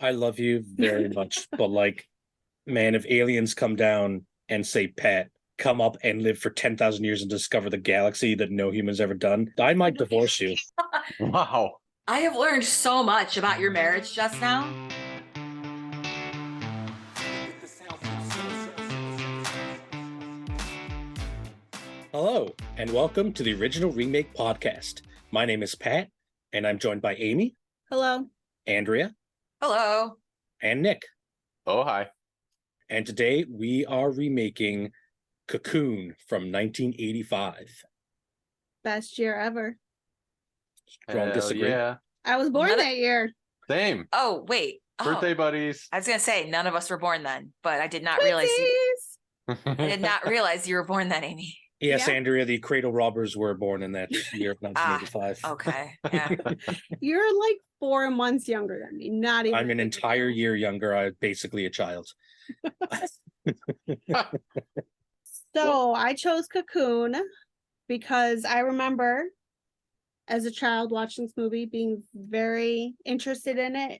I love you very much, but like, man, if aliens come down and say, Pat, come up and live for 10,000 years and discover the galaxy that no human's ever done, I might divorce you. Wow. I have learned so much about your marriage just now. Hello, and welcome to the Original Remake Podcast. My name is Pat, and I'm joined by Amy. Hello. Andrea. Hello. And Nick. Oh, hi. And today we are remaking Cocoon from 1985. Best year ever. Strong disagree. Yeah. I was born that year. Same. Oh, wait. Birthday buddies. I was going to say, none of us were born then, but I did not realize I did not realize you were born then, Amy. Yes, Yeah. Andrea, the cradle robbers were born in that year of 1985. Okay, yeah. You're like 4 months younger than me. Not even. I'm an entire year younger. I'm basically a child. So I chose Cocoon because I remember as a child watching this movie, being very interested in it.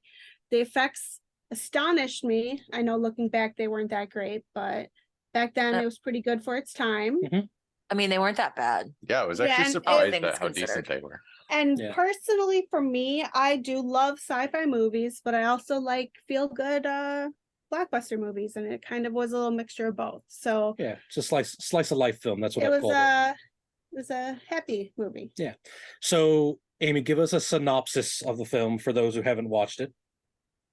The effects astonished me. I know looking back, they weren't that great, but back then it was pretty good for its time. Mm-hmm. I mean, they weren't that bad. Yeah, I was actually surprised at how decent they were. And personally, for me, I do love sci-fi movies, but I also like feel-good blockbuster movies, and it kind of was a little mixture of both. So yeah, it's a slice of life film. That's what I call it. It was a happy movie. Yeah. So, Amy, give us a synopsis of the film for those who haven't watched it.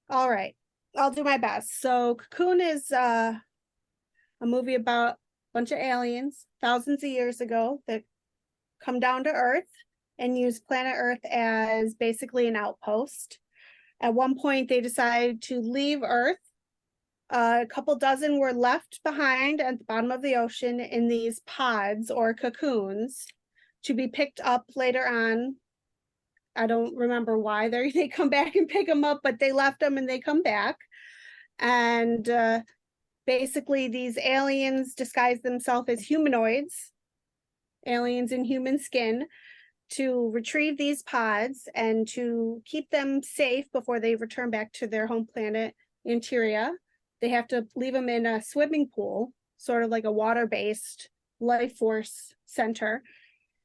All right, I'll do my best. So, Cocoon is a movie about a bunch of aliens thousands of years ago that come down to Earth and use planet Earth as basically an outpost. At one point, they decided to leave Earth. A couple dozen were left behind at the bottom of the ocean in these pods or cocoons to be picked up later on. I don't remember why they come back and pick them up, but they left them and they come back. And basically, these aliens disguise themselves as humanoids, aliens in human skin, to retrieve these pods and to keep them safe before they return back to their home planet, Interia. They have to leave them in a swimming pool, sort of like a water-based life force center.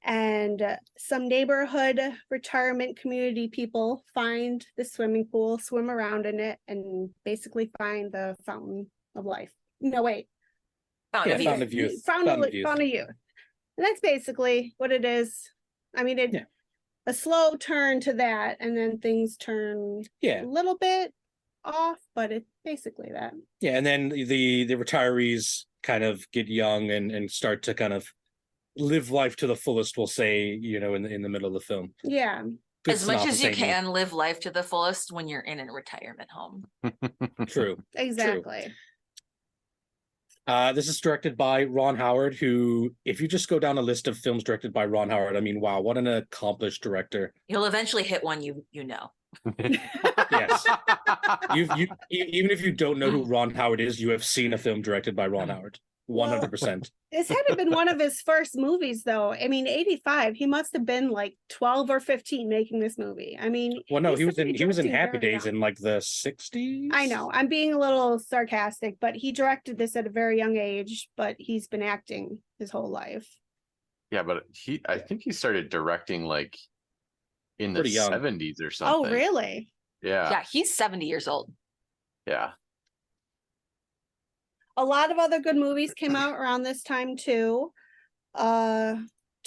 And some neighborhood retirement community people find the swimming pool, swim around in it, and basically find the fountain of life. No, wait. Fountain of Youth. Fountain of Youth. And that's basically what it is. I mean, a slow turn to that, and then things turn a little bit off, but it's basically that. Yeah, and then the retirees kind of get young and start to kind of live life to the fullest, we'll say, in the middle of the film. Yeah. Good as much as you can live life to the fullest when you're in a retirement home. True. Exactly. True. This is directed by Ron Howard, who, if you just go down a list of films directed by Ron Howard, I mean, wow, what an accomplished director. You'll eventually hit one you know. Yes. You even if you don't know who Ron Howard is, you have seen a film directed by Ron Howard. 100%. This had to been one of his first movies, though. I mean, 85. He must have been like 12 or 15 making this movie. I mean, well, no, he was in Happy Days in like the 60s. I know. I'm being a little sarcastic, but he directed this at a very young age. But he's been acting his whole life. Yeah, but I think he started directing like in the 70s or something. Oh, really? Yeah. Yeah, he's 70 years old. Yeah. A lot of other good movies came out around this time too. To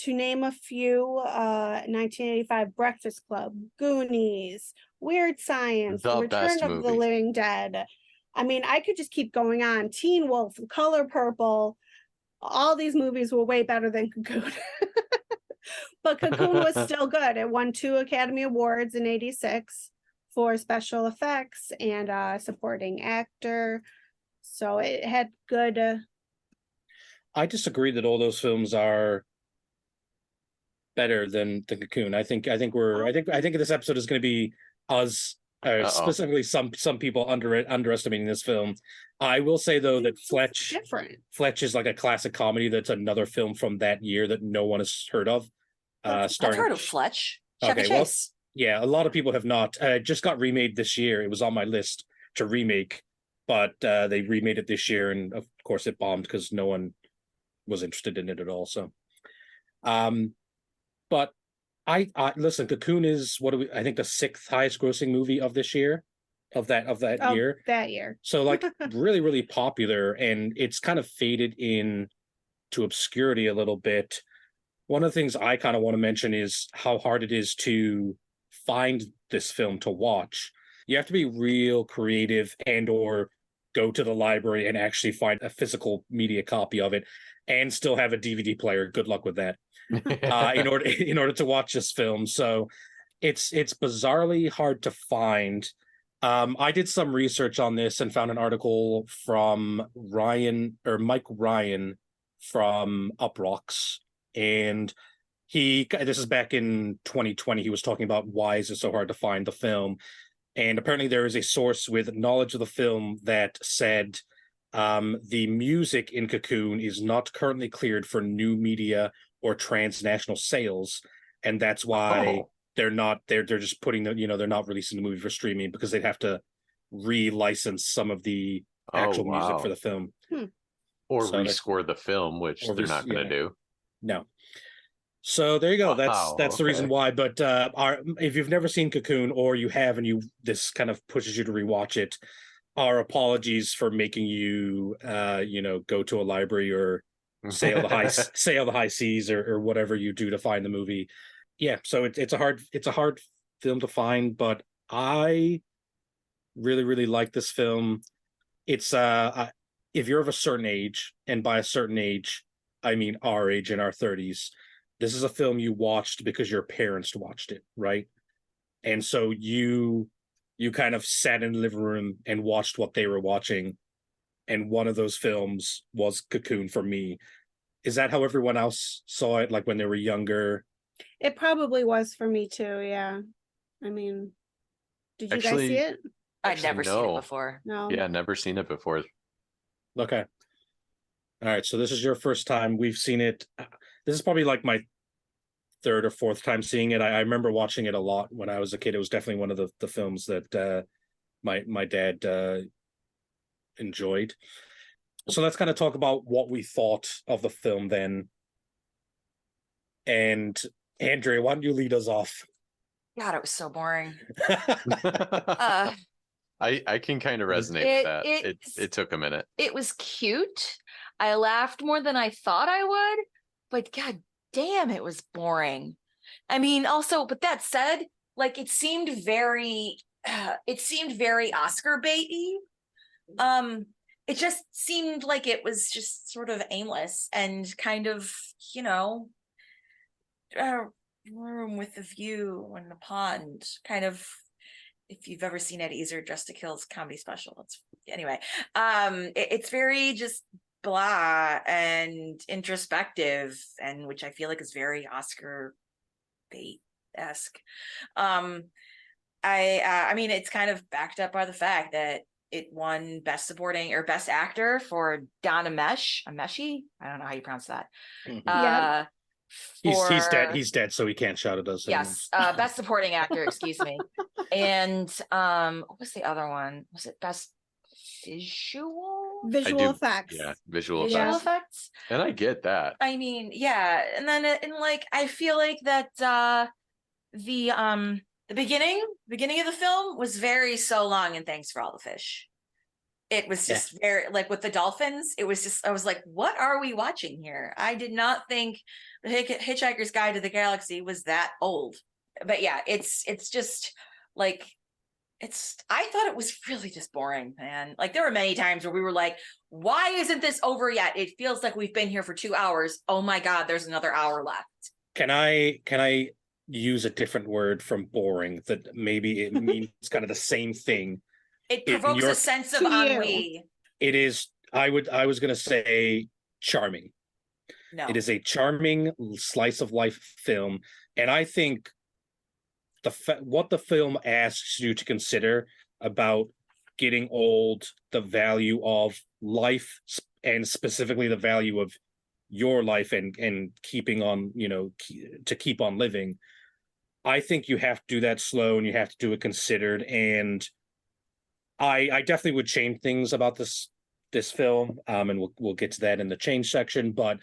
name a few, 1985 Breakfast Club, Goonies, Weird Science, The Return of the Living Dead. I mean, I could just keep going on. Teen Wolf, Color Purple. All these movies were way better than Cocoon. But Cocoon was still good. It won 2 Academy Awards in 86 for special effects and supporting actor. So it had good. I disagree that all those films are better than Cocoon. I think this episode is going to be us, specifically some people underestimating this film. I will say though that Fletch is like a classic comedy. That's another film from that year that no one has heard of. I've heard of Fletch. Chevy Chase. Yeah, a lot of people have not. It just got remade this year. It was on my list to remake, but they remade it this year, and of course it bombed because no one was interested in it at all. So, but I listen. Cocoon is what do we? I think the sixth highest grossing movie of this year, of that year. That year. So like really, really popular, and it's kind of faded in to obscurity a little bit. One of the things I kind of want to mention is how hard it is to find this film to watch. You have to be real creative and or go to the library and actually find a physical media copy of it and still have a DVD player. Good luck with that. In order to watch this film. So it's bizarrely hard to find. I did some research on this and found an article from Mike Ryan from Uprocks, and this is back in 2020. He was talking about why is it so hard to find the film, and apparently there is a source with knowledge of the film that said the music in Cocoon is not currently cleared for new media or transnational sales, and that's why they're just putting they're not releasing the movie for streaming because they'd have to re-license some of the actual music for the film. Or rescore the film, which they're not going to do. No. So there you go. That's the reason why. But if you've never seen Cocoon, or you have and this kind of pushes you to rewatch it, our apologies for making you go to a library or sail the high seas or whatever you do to find the movie. Yeah, so it's a hard film to find, but I really, really like this film. It's if you're of a certain age, and by a certain age I mean our age, in our 30s, this is a film you watched because your parents watched it, right? And so you kind of sat in the living room and watched what they were watching, and one of those films was Cocoon for me. Is that how everyone else saw it, like when they were younger? It probably was for me too, yeah. I mean, did you guys see it? I'd never seen it before. No. Yeah, never seen it before. Okay. All right, so this is your first time. We've seen it. This is probably like my third or fourth time seeing it. I remember watching it a lot when I was a kid. It was definitely one of the films that my dad enjoyed. So let's kind of talk about what we thought of the film then. And Andrea, why don't you lead us off? God, it was so boring. I can kind of resonate with that. It took a minute. It was cute. I laughed more than I thought I would, but god damn, it was boring. I mean, also, but that said, like it seemed very Oscar baity. It just seemed like it was just sort of aimless and kind of, room with a view and a pond, kind of. If you've ever seen Eddie Izzard Dressed to Kill's comedy special, it's very just blah and introspective, and which I feel like is very Oscar bait-esque. I mean, it's kind of backed up by the fact that it won Best Supporting or Best Actor for Don Ameshi. I don't know how you pronounce that. Yeah. He's dead, so he can't shout at us. Yes, Best Supporting Actor, excuse me. And what was the other one? Was it Best Visual Effects? Yeah, visual effects. And I get that. I mean, yeah, and then I feel like that the beginning of the film was very So Long and Thanks for All the Fish. It was just very, like, with the dolphins, it was just, I was like, what are we watching here? I did not think The Hitchhiker's Guide to the Galaxy was that old. But yeah, it's just like, I thought it was really just boring, man. Like, there were many times where we were like, why isn't this over yet? It feels like we've been here for 2 hours. Oh my God, there's another hour left. Can I use a different word from boring that maybe it means kind of the same thing? It provokes a sense of ennui. It is, I was going to say charming. No. It is a charming slice of life film. And I think what the film asks you to consider about getting old, the value of life, and specifically the value of your life and keeping on, to keep on living. I think you have to do that slow and you have to do it considered. And I definitely would change things about this film, and we'll get to that in the change section. But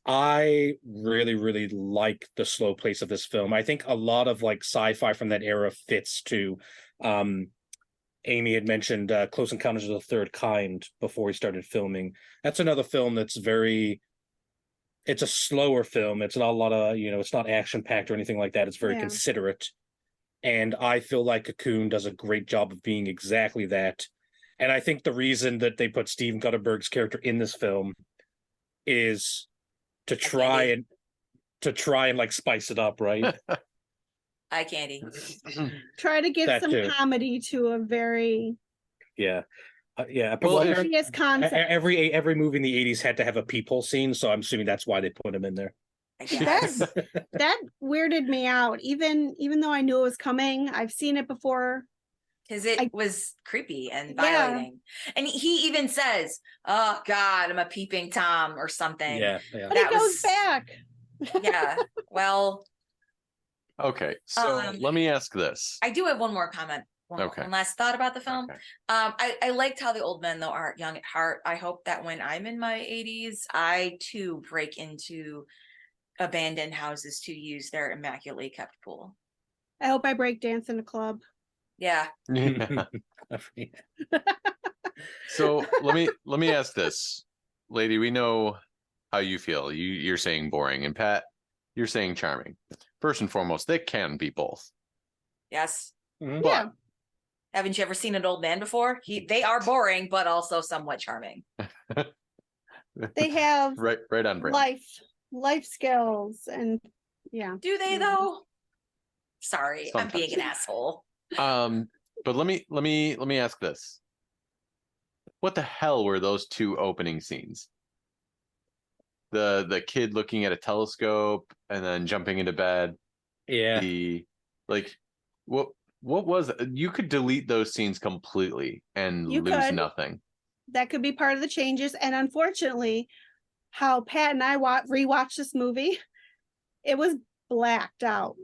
I really, really like the slow pace of this film. I think a lot of like sci-fi from that era fits to. Amy had mentioned Close Encounters of the Third Kind before we started filming. That's another film that's it's a slower film. It's not a lot of, it's not action packed or anything like that. It's very considerate. And I feel like Cocoon does a great job of being exactly that. And I think the reason that they put Steve Guttenberg's character in this film is to try and like spice it up, right? Eye candy. Try to get That some too. comedy to a very Yeah. Yeah. Well, serious concept. Every movie in the 80s had to have a peephole scene, so I'm assuming that's why they put him in there. I guess. That weirded me out. Even though I knew it was coming, I've seen it before. Because it was creepy and violating. And he even says, "Oh God, I'm a peeping Tom" or something. Yeah. But it goes back. Yeah. Well. Okay. So let me ask this. I do have one more comment. One last thought about the film. Okay. I liked how the old men though aren't young at heart. I hope that when I'm in my 80s, I too break into abandoned houses to use their immaculately kept pool. I hope I break dance in a club. Yeah. Yeah. So let me ask this, lady. We know how you feel. You're saying boring, and Pat, you're saying charming. First and foremost, they can be both. Yes. Mm-hmm. Yeah. Haven't you ever seen an old man before? They are boring, but also somewhat charming. They have right on brand. life skills, and yeah. Do they though? Sorry, Sometimes. I'm being an asshole. But let me ask this. What the hell were those two opening scenes? The kid looking at a telescope and then jumping into bed. Yeah. What was it? You could delete those scenes completely and lose nothing. That could be part of the changes. And unfortunately, how Pat and I rewatched this movie, it was blacked out.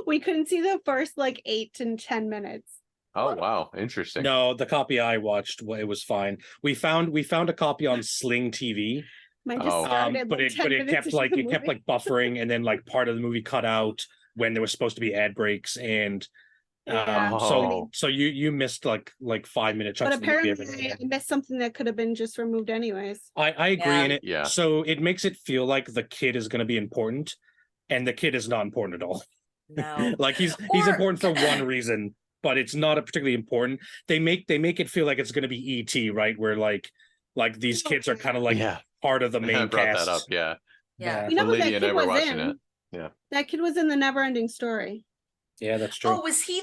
We couldn't see the first like 8 to 10 minutes. Oh wow, interesting. No, the copy I watched, it was fine. We found a copy on Sling TV. Mine just started, but it kept buffering, and then like part of the movie cut out when there was supposed to be ad breaks, and so you missed like 5 minute chunks. But apparently I missed something that could have been just removed anyways. I agree in it. Yeah. So it makes it feel like the kid is going to be important, and the kid is not important at all. No. Like he's important for one reason, but it's not a particularly important. They make it feel like it's going to be E.T., right? Where like these kids are kind of like part of the main brought cast. that up, yeah. You know who that kid was watching in? it. Yeah. That kid was in The Never-Ending Story. Yeah, that's true. Oh, was he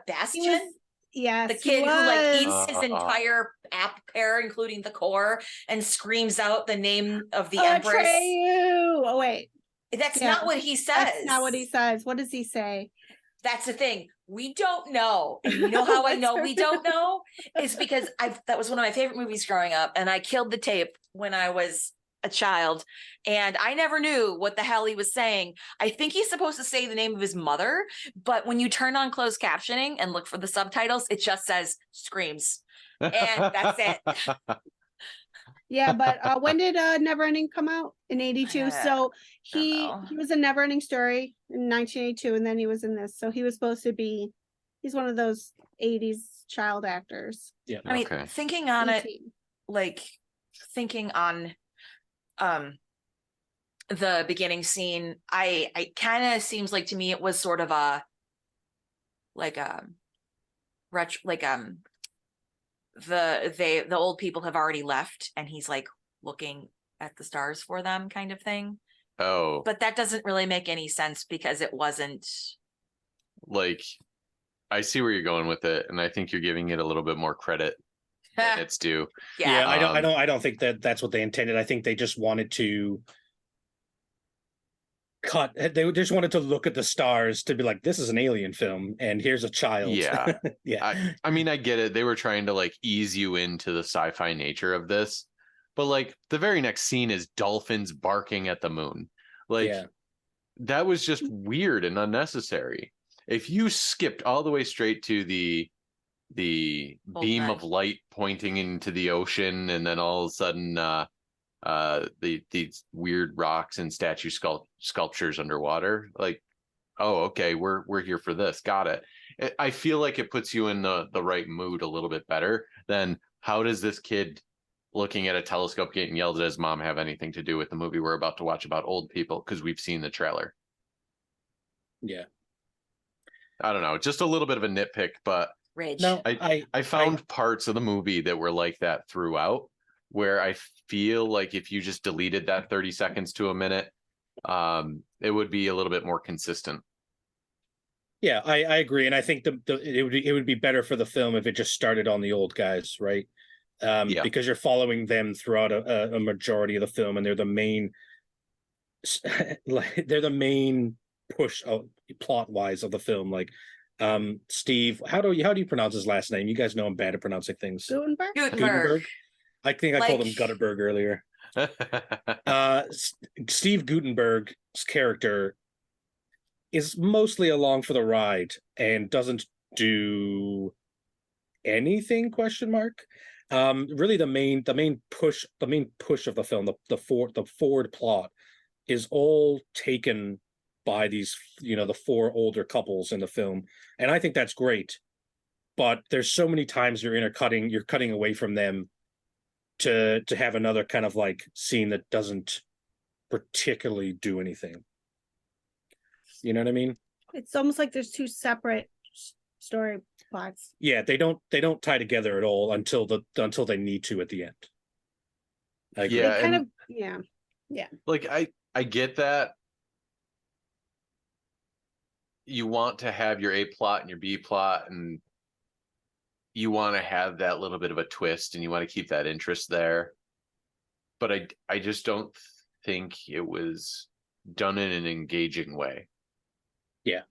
Bastion? Yes, the kid who like eats his entire pair, including the core, and screams out the name of the Empress. Atreyu! Oh wait, that's not what he says. That's not what he says. What does he say? That's the thing. We don't know. And you know how I know we don't know? Is because that was one of my favorite movies growing up, and I killed the tape when I was a child, and I never knew what the hell he was saying. I think he's supposed to say the name of his mother, but when you turn on closed captioning and look for the subtitles, it just says screams. And that's it. Yeah, but when did Neverending come out? In 82. So he was in Neverending Story in 1982, and then he was in this. So he was supposed to be, he's one of those 80s child actors. Yeah. I mean, thinking on it, like thinking on the beginning scene, I kind of seems like to me it was sort of a the old people have already left and he's like looking at the stars for them kind of thing. Oh, but that doesn't really make any sense because it wasn't like, I see where you're going with it, and I think you're giving it a little bit more credit than it's due. Yeah, I don't think that's what they intended. I think they just wanted to cut. They just wanted to look at the stars to be like, this is an alien film, and here's a child. Yeah, yeah. I mean, I get it. They were trying to like ease you into the sci-fi nature of this, but like the very next scene is dolphins barking at the moon. Like, that was just weird and unnecessary. If you skipped all the way straight to the beam of light pointing into the ocean, and then all of a sudden these weird rocks and statue sculptures underwater, like, oh, okay, we're here for this, got it. I feel like it puts you in the right mood a little bit better than, how does this kid looking at a telescope getting yelled at his mom have anything to do with the movie we're about to watch about old people, because we've seen the trailer. Yeah, I don't know, just a little bit of a nitpick, but Rage. no, I found parts of the movie that were like that throughout, where I feel like if you just deleted that 30 seconds to a minute, it would be a little bit more consistent. Yeah, I agree, and I think it would be better for the film if it just started on the old guys, right? Yeah. Because you're following them throughout a majority of the film, and they're the main, like they're the main push plot wise of the film. Like, Steve, how do you pronounce his last name? You guys know I'm bad at pronouncing things. Guttenberg. I think I called him Guttenberg earlier. Steve Guttenberg's character is mostly along for the ride and doesn't do anything, question mark. Really the main push of the film, the forward plot, is all taken by these, the four older couples in the film, and I think that's great. But there's so many times you're cutting away from them to have another kind of like scene that doesn't particularly do anything. You know what I mean? It's almost like there's two separate story plots. Yeah, they don't tie together at all until they need to at the end. Yeah, yeah. Like I get that you want to have your A plot and your B plot, and you want to have that little bit of a twist, and you want to keep that interest there. But I just don't think it was done in an engaging way. Yeah,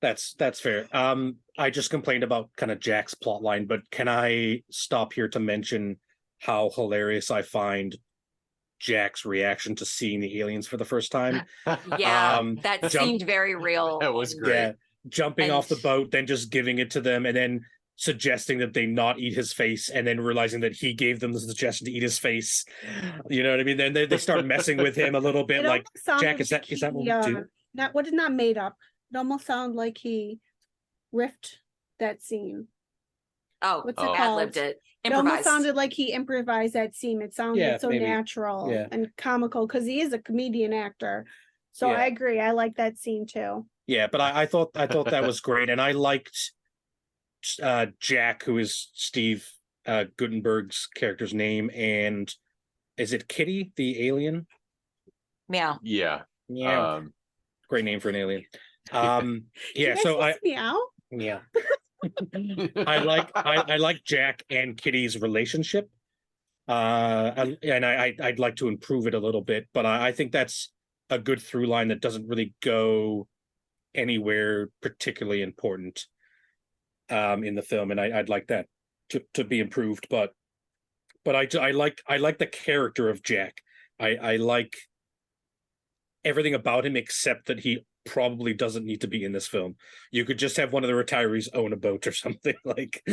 that's fair. I just complained about kind of Jack's plot line, but can I stop here to mention how hilarious I find Jack's reaction to seeing the aliens for the first time? Yeah, that seemed very real. That was great. Yeah, jumping off the boat, then just giving it to them, and then suggesting that they not eat his face, and then realizing that he gave them the suggestion to eat his face. You know what I mean? Then they start messing with him a little bit, like, Jack, is that what we do? What is not made up. It almost sounded like he riffed that scene. What's it called? Ad-libbed it. It almost sounded like he improvised that scene. It sounded so natural and comical, because he is a comedian actor. So I agree. I like that scene too. Yeah, but I thought that was great, and I liked Jack, who is Steve Guttenberg's character's name, and is it Kitty the alien? Meow. Yeah. Great name for an alien. Yeah, so meow. Yeah. I like Jack and Kitty's relationship. And I'd like to improve it a little bit, but I think that's a good through line that doesn't really go anywhere particularly important in the film, and I'd like that to be improved. But I like the character of Jack. I like everything about him except that he probably doesn't need to be in this film. You could just have one of the retirees own a boat or something, like.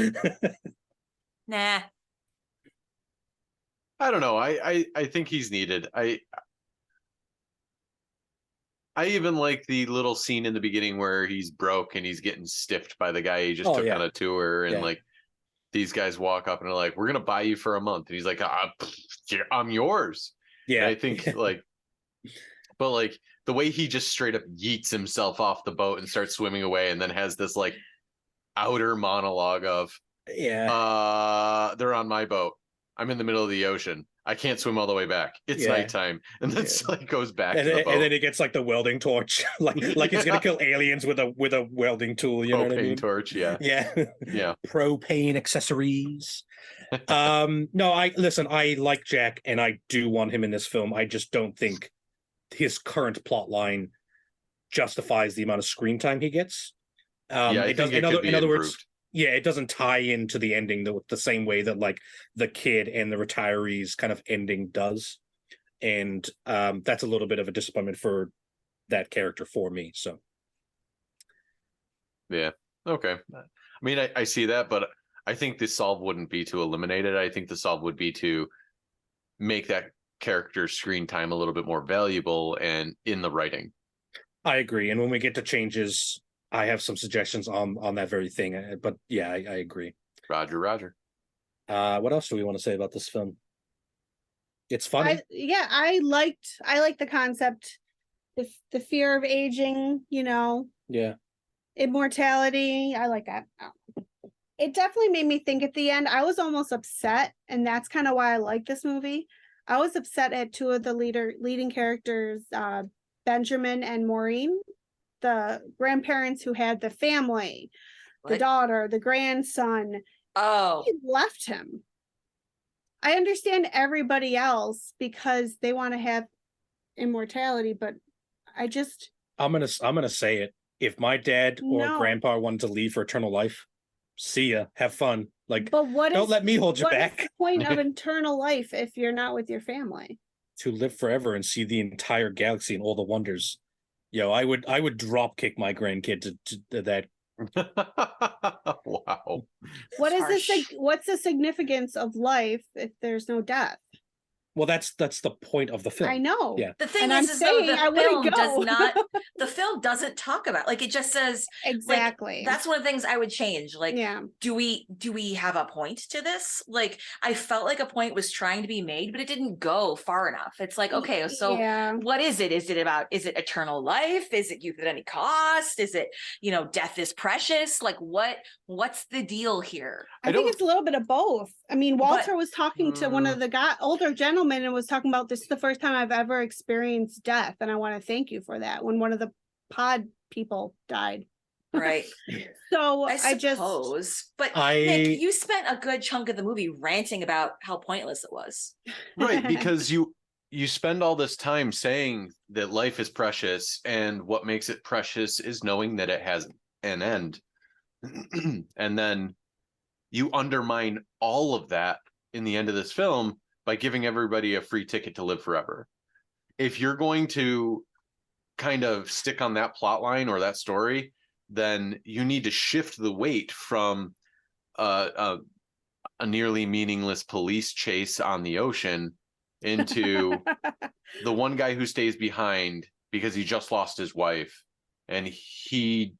Nah. I don't know. I think he's needed. I even like the little scene in the beginning where he's broke and he's getting stiffed by the guy he just took on a tour, and like these guys walk up and are like, "We're gonna buy you for a month," and he's like, "I'm yours." Yeah, and I think like, but like the way he just straight up yeets himself off the boat and starts swimming away, and then has this like outer monologue of, they're on my boat. I'm in the middle of the ocean. I can't swim all the way back. It's nighttime, and then like goes back to the boat. And then he gets like the welding torch, like he's gonna kill aliens with a welding tool. You know what I mean? Torch, yeah. Propane accessories. No, I like Jack, and I do want him in this film. I just don't think his current plot line justifies the amount of screen time he gets. It does. In other words. Yeah, it doesn't tie into the ending the same way that like the kid and the retirees kind of ending does, and that's a little bit of a disappointment for that character for me. So Yeah. Okay. I mean, I see that, but I think the solve wouldn't be to eliminate it. I think the solve would be to make that character's screen time a little bit more valuable and in the writing. I agree. And when we get to changes, I have some suggestions on that very thing. But yeah, I agree. Roger. What else do we want to say about this film? It's funny. I liked the concept, the fear of aging, Yeah. immortality. I like that. It definitely made me think at the end. I was almost upset, and that's kind of why I like this movie. I was upset at two of the leading characters, Benjamin and Maureen, the grandparents who had the family, the daughter, the grandson. Oh, he left him. I understand everybody else because they want to have immortality, but I'm gonna say it. If my dad or grandpa wanted to leave for eternal life, see ya. Have fun. Like, but don't let me hold you what back. is the point of eternal life if you're not with your family? To live forever and see the entire galaxy and all the wonders. I would drop kick my grandkid to that. Wow. What's the significance of life if there's no death? Well, that's the point of the film. I know. Yeah. The thing and is, the film doesn't talk about, like, it just says exactly. Like, that's one of the things I would change. Like, yeah. do we have a point to this? Like, I felt like a point was trying to be made, but it didn't go far enough. It's like, okay, so what is it? Is it eternal life? Is it youth at any cost? Is it, death is precious? Like, what's the deal here? I think it's a little bit of both. I mean, Walter was talking to one of the older gentlemen and was talking about, this is the first time I've ever experienced death, and I want to thank you for that, when one of the pod people died. Right. So I suppose, but Nick, you spent a good chunk of the movie ranting about how pointless it was. Right, because you spend all this time saying that life is precious, and what makes it precious is knowing that it has an end. And then you undermine all of that in the end of this film by giving everybody a free ticket to live forever. If you're going to kind of stick on that plot line or that story, then you need to shift the weight from a nearly meaningless police chase on the ocean into the one guy who stays behind because he just lost his wife, and he,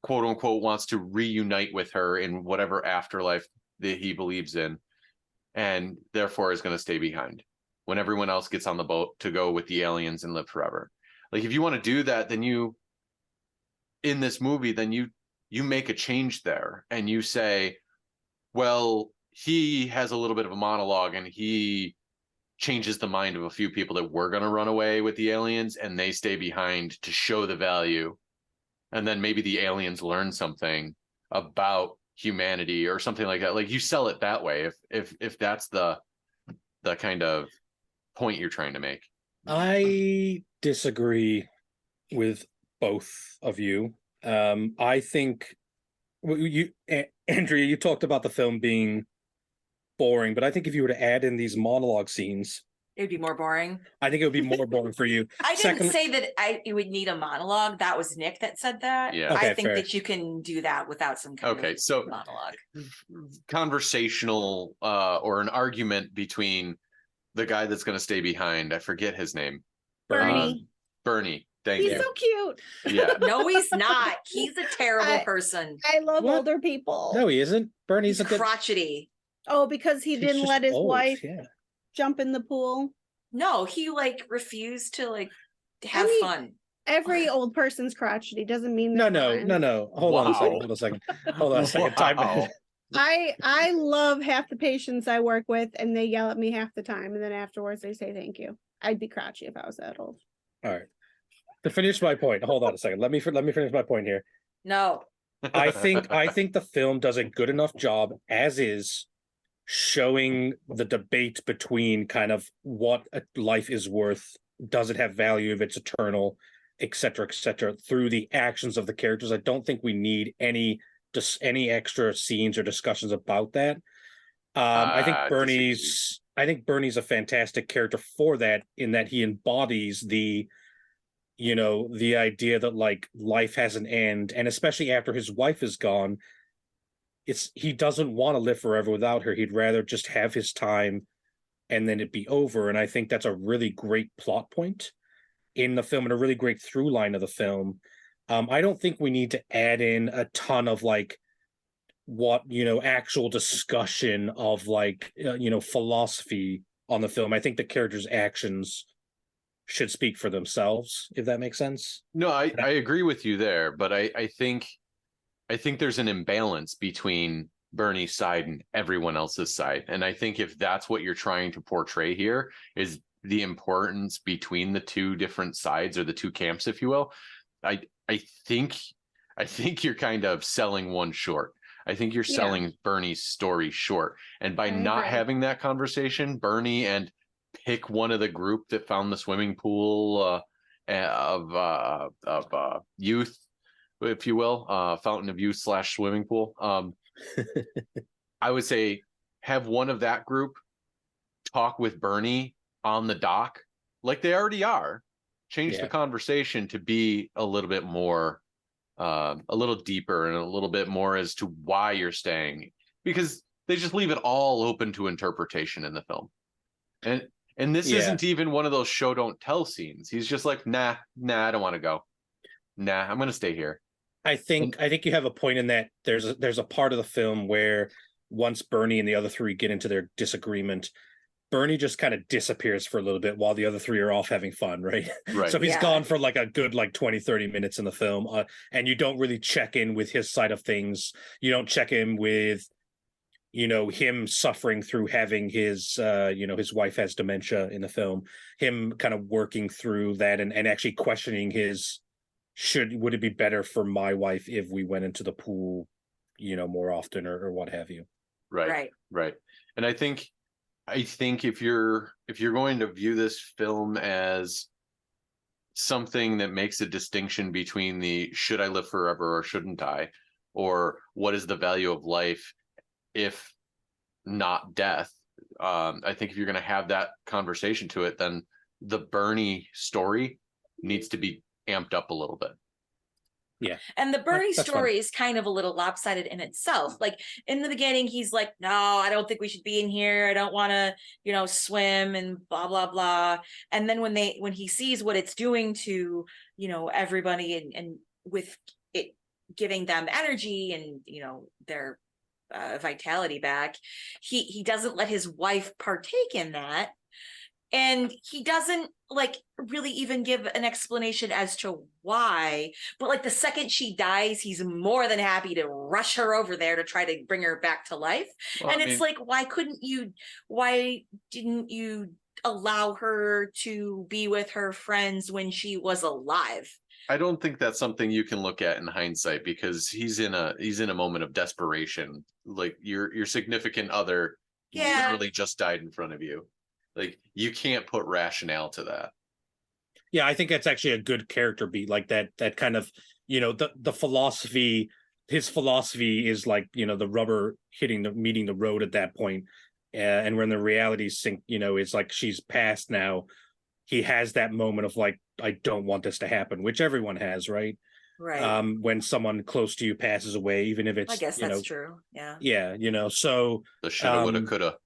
quote unquote, wants to reunite with her in whatever afterlife that he believes in, and therefore is going to stay behind when everyone else gets on the boat to go with the aliens and live forever. Like, if you want to do that, then in this movie, then you make a change there, and you say, well, he has a little bit of a monologue and he changes the mind of a few people that were going to run away with the aliens, and they stay behind to show the value. And then maybe the aliens learn something about humanity or something like that. Like, you sell it that way if that's the kind of point you're trying to make. I disagree with both of you. I think Andrea, you talked about the film being boring, but I think if you were to add in these monologue scenes, it would be more boring. I think it would be more boring for you. I didn't say that it would need a monologue. That was Nick that said that. Yeah. Okay, I think fair. that you can do that without some kind of monologue. Conversational or an argument between the guy that's going to stay behind. I forget his name. Bernie. Bernie. Thank you. He's so cute. Yeah. No, he's not. He's a terrible person. I love older people. No, he isn't. Bernie's He's crotchety. Oh, because he didn't let his wife jump in the pool. No, he refused to have fun. Every old person's crotchety doesn't mean no. Hold on a second. Time out. I love half the patients I work with, and they yell at me half the time, and then afterwards they say thank you. I'd be crotchety if I was that old. All right. To finish my point, hold on a second. Let me finish my point here. No. I think the film does a good enough job as is showing the debate between kind of what a life is worth, does it have value if it's eternal, etc., through the actions of the characters. I don't think we need any extra scenes or discussions about that. I think Bernie's a fantastic character for that, in that he embodies the the idea that like life has an end, and especially after his wife is gone, he doesn't want to live forever without her. He'd rather just have his time and then it be over. And I think that's a really great plot point in the film and a really great through line of the film. I don't think we need to add in a ton of like what actual discussion of like philosophy on the film. I think the characters' actions should speak for themselves, if that makes sense. No, I agree with you there, but I think there's an imbalance between Bernie's side and everyone else's side. And I think if that's what you're trying to portray here, is the importance between the two different sides, or the two camps, if you will, I think you're kind of selling one short. I think you're selling Bernie's story short. And by not having that conversation, Bernie and pick one of the group that found the swimming pool of youth, if you will, fountain of youth / swimming pool. I would say have one of that group talk with Bernie on the dock, like they already are. Change the conversation to be a little bit more, a little deeper, and a little bit more as to why you're staying, because they just leave it all open to interpretation in the film. And this isn't even one of those show don't tell scenes. He's just like, nah, I don't want to go. Nah, I'm gonna stay here. I think you have a point in that there's a part of the film where once Bernie and the other three get into their disagreement, Bernie just kind of disappears for a little bit while the other three are off having fun, right? So he's gone for like a good like 20-30 minutes in the film, and you don't really check in with his side of things. You don't check in with him suffering through having his his wife has dementia in the film, him kind of working through that and actually questioning would it be better for my wife if we went into the pool more often, or what have you. Right. And I think if you're going to view this film as something that makes a distinction between the should I live forever or shouldn't I, or what is the value of life if not death, I think if you're going to have that conversation to it, then the Bernie story needs to be amped up a little bit. Yeah. And the Bernie that's story fun. is kind of a little lopsided in itself. Like in the beginning, he's like, no, I don't think we should be in here. I don't want to, swim and blah, blah, blah. And then when he sees what it's doing to, everybody and with it giving them energy and, their vitality back, he doesn't let his wife partake in that. And he doesn't like really even give an explanation as to why, but like the second she dies, he's more than happy to rush her over there to try to bring her back to life. Well, and it's like, why didn't you allow her to be with her friends when she was alive? I don't think that's something you can look at in hindsight, because he's in a moment of desperation. Like your significant other literally just died in front of you. Like you can't put rationale to that. Yeah, I think that's actually a good character beat, like that kind of, the philosophy, his philosophy is like, the rubber meeting the road at that point. And when the reality sink, it's like she's passed now. He has that moment of like, I don't want this to happen, which everyone has, right? Right. When someone close to you passes away, even if it's, I guess that's true. Yeah. Yeah. So the shoulda, woulda, coulda.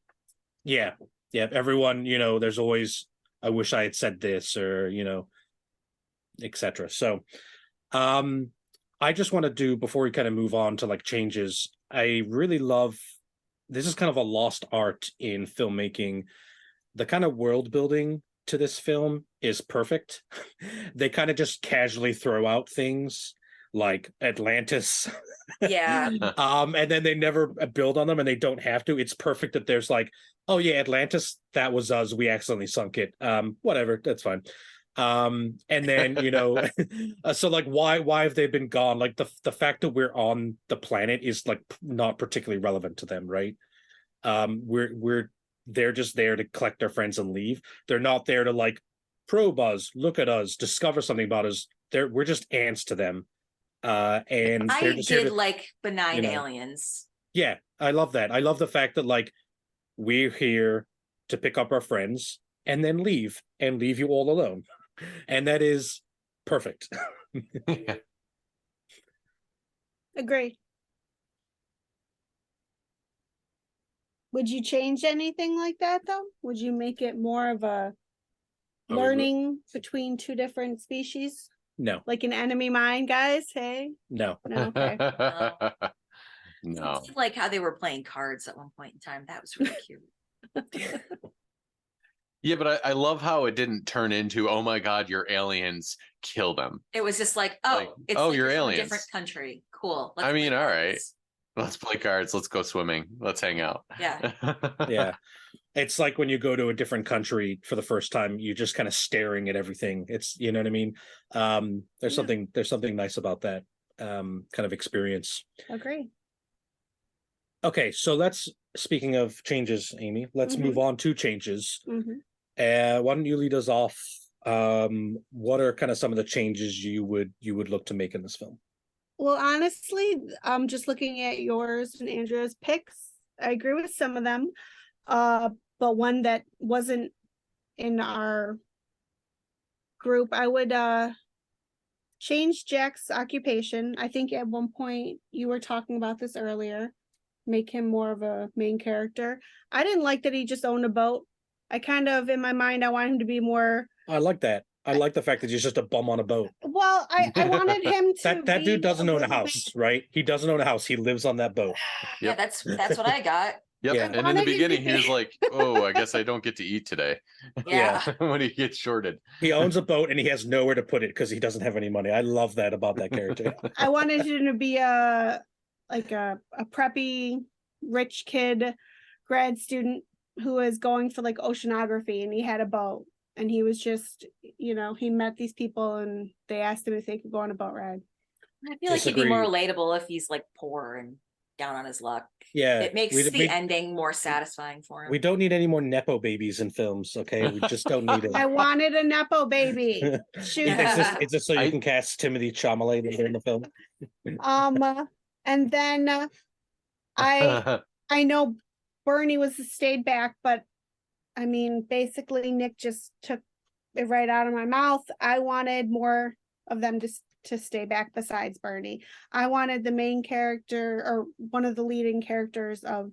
Yeah. Everyone, there's always, I wish I had said this, or, etc. So, I just want to do, before we kind of move on to like changes, I really love, this is kind of a lost art in filmmaking. The kind of world building to this film is perfect. They kind of just casually throw out things like Atlantis. Yeah. And then they never build on them, and they don't have to. It's perfect that there's like, oh yeah, Atlantis, that was us. We accidentally sunk it. Whatever, that's fine. And then, so like, why have they been gone? Like the fact that we're on the planet is like not particularly relevant to them, right? They're just there to collect their friends and leave. They're not there to like probe us, look at us, discover something about us. We're just ants to them. And I they're just did like benign you know. aliens. Yeah, I love that. I love the fact that like we're here to pick up our friends and then leave you all alone. And that is perfect. Yeah. Agree. Would you change anything like that though? Would you make it more of a learning between two different species? No, Like an enemy mine, guys? Hey? no. No, okay. No. It's like how they were playing cards at one point in time. That was really cute. Yeah, but I love how it didn't turn into, oh my God, you're aliens, kill them. It was just like, oh, Like, it's oh, like you're from a aliens. different country. Cool. I mean, play all cards. right. Let's play cards. Let's go swimming. Let's hang out. Yeah. Yeah. It's like when you go to a different country for the first time, you're just kind of staring at everything. It's, you know what I mean? There's something nice about that kind of experience. Agree. Okay, so speaking of changes, Amy, let's move on to changes. Why don't you lead us off? What are kind of some of the changes you would look to make in this film? Well, honestly, just looking at yours and Andrea's picks, I agree with some of them. But one that wasn't in our group, I would change Jack's occupation. I think at one point you were talking about this earlier, make him more of a main character. I didn't like that he just owned a boat. I kind of, in my mind, I want him to be more. I like that. I like the fact that he's just a bum on a boat. Well, I wanted him to. That dude doesn't own a house, right? He doesn't own a house. He lives on that boat. Yeah, that's what I got. Yep. Yeah. And in the beginning, he was like, oh, I guess I don't get to eat today. Yeah. When he gets shorted. He owns a boat and he has nowhere to put it because he doesn't have any money. I love that about that character. I wanted him to be a preppy rich kid grad student who was going for like oceanography, and he had a boat, and he was just, he met these people and they asked him if they could go on a boat ride. I feel like he'd be more relatable if he's like poor and down on his luck. Yeah, it makes the ending more satisfying for him. We don't need any more nepo babies in films. Okay, we just don't need it. I wanted a nepo baby. Shoot. Is this so you can cast Timothy Chalamet later in the film? And then I know Bernie stayed back, but I mean, basically Nick just took it right out of my mouth. I wanted more of them to stay back besides Bernie. I wanted the main character or one of the leading characters of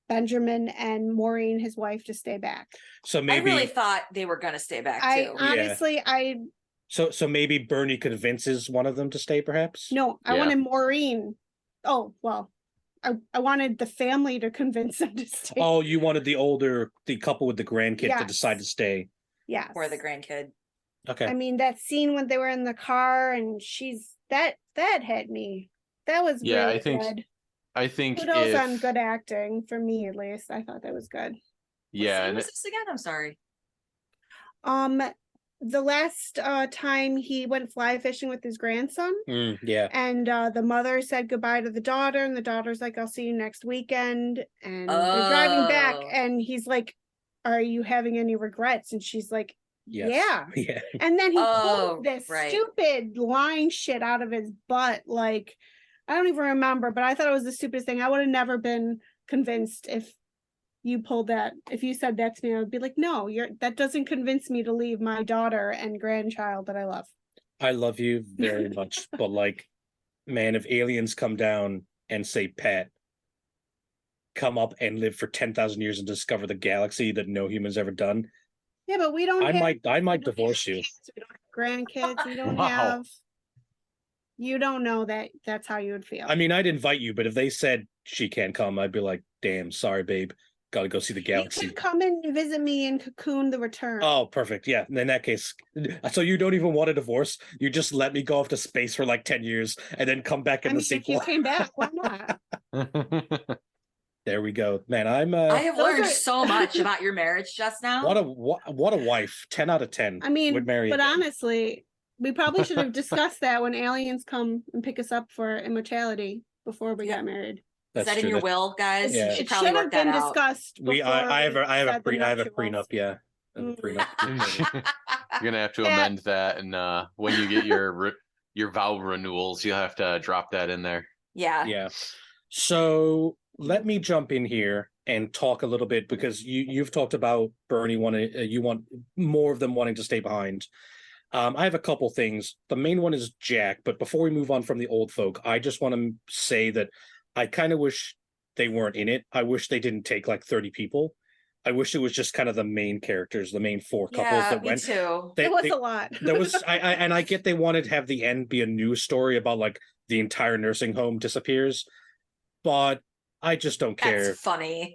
Benjamin and Maureen, his wife, to stay back. So maybe I really thought they were going to stay back too. Honestly, So maybe Bernie convinces one of them to stay, perhaps? No, I wanted Maureen. Oh, well, I wanted the family to convince them to stay. Oh, you wanted the couple with the grandkid to decide to stay. Yes. Or the grandkid. Okay. I mean, that scene when they were in the car and that hit me. That was really good. I think kudos on good acting, for me at least. I thought that was good. Yeah. What was this again? I'm sorry. The last time he went fly fishing with his grandson. Yeah. And the mother said goodbye to the daughter, and the daughter's like, I'll see you next weekend. And they're driving back, and he's like, are you having any regrets? And she's like, yes. Yeah. And then he pulled this stupid lying shit out of his butt. Like, I don't even remember, but I thought it was the stupidest thing. I would have never been convinced if you pulled that. If you said that to me, I would be like, no, that doesn't convince me to leave my daughter and grandchild that I love. I love you very much, but like, man, if aliens come down and say, Pat, come up and live for 10,000 years and discover the galaxy that no human's ever done. Yeah, but we don't. I might divorce you. We don't have grandkids. We don't have. You don't know that. That's how you would feel. I mean, I'd invite you, but if they said she can't come, I'd be like, damn, sorry, babe. Got to go see the galaxy. You can come and visit me in Cocoon: The Return. Oh, perfect. Yeah. In that case, so you don't even want a divorce. You just let me go off to space for like 10 years and then come back in the sequel. If you came back, why not? There we go, man. I have learned so much about your marriage just now. What a wife. 10 out of 10. I mean, would marry but again. Honestly, we probably should have discussed that when aliens come and pick us up for immortality before we got married. Is that in your will, guys? Yeah. You should It probably should have work that been out. discussed. I have a prenup. Yeah. I have a Mm. prenup. You're gonna have to amend that, and when you get your vow renewals, you'll have to drop that in there. Yeah. Yeah. So let me jump in here and talk a little bit, because you've talked about Bernie you want more of them wanting to stay behind. I have a couple things. The main one is Jack, but before we move on from the old folk, I just want to say that I kind of wish they weren't in it. I wish they didn't take like 30 people. I wish it was just kind of the main characters, the main four couples that me went. too. It was a lot. There was I get they wanted to have the end be a news story about like the entire nursing home disappears, but I just don't care. That's funny.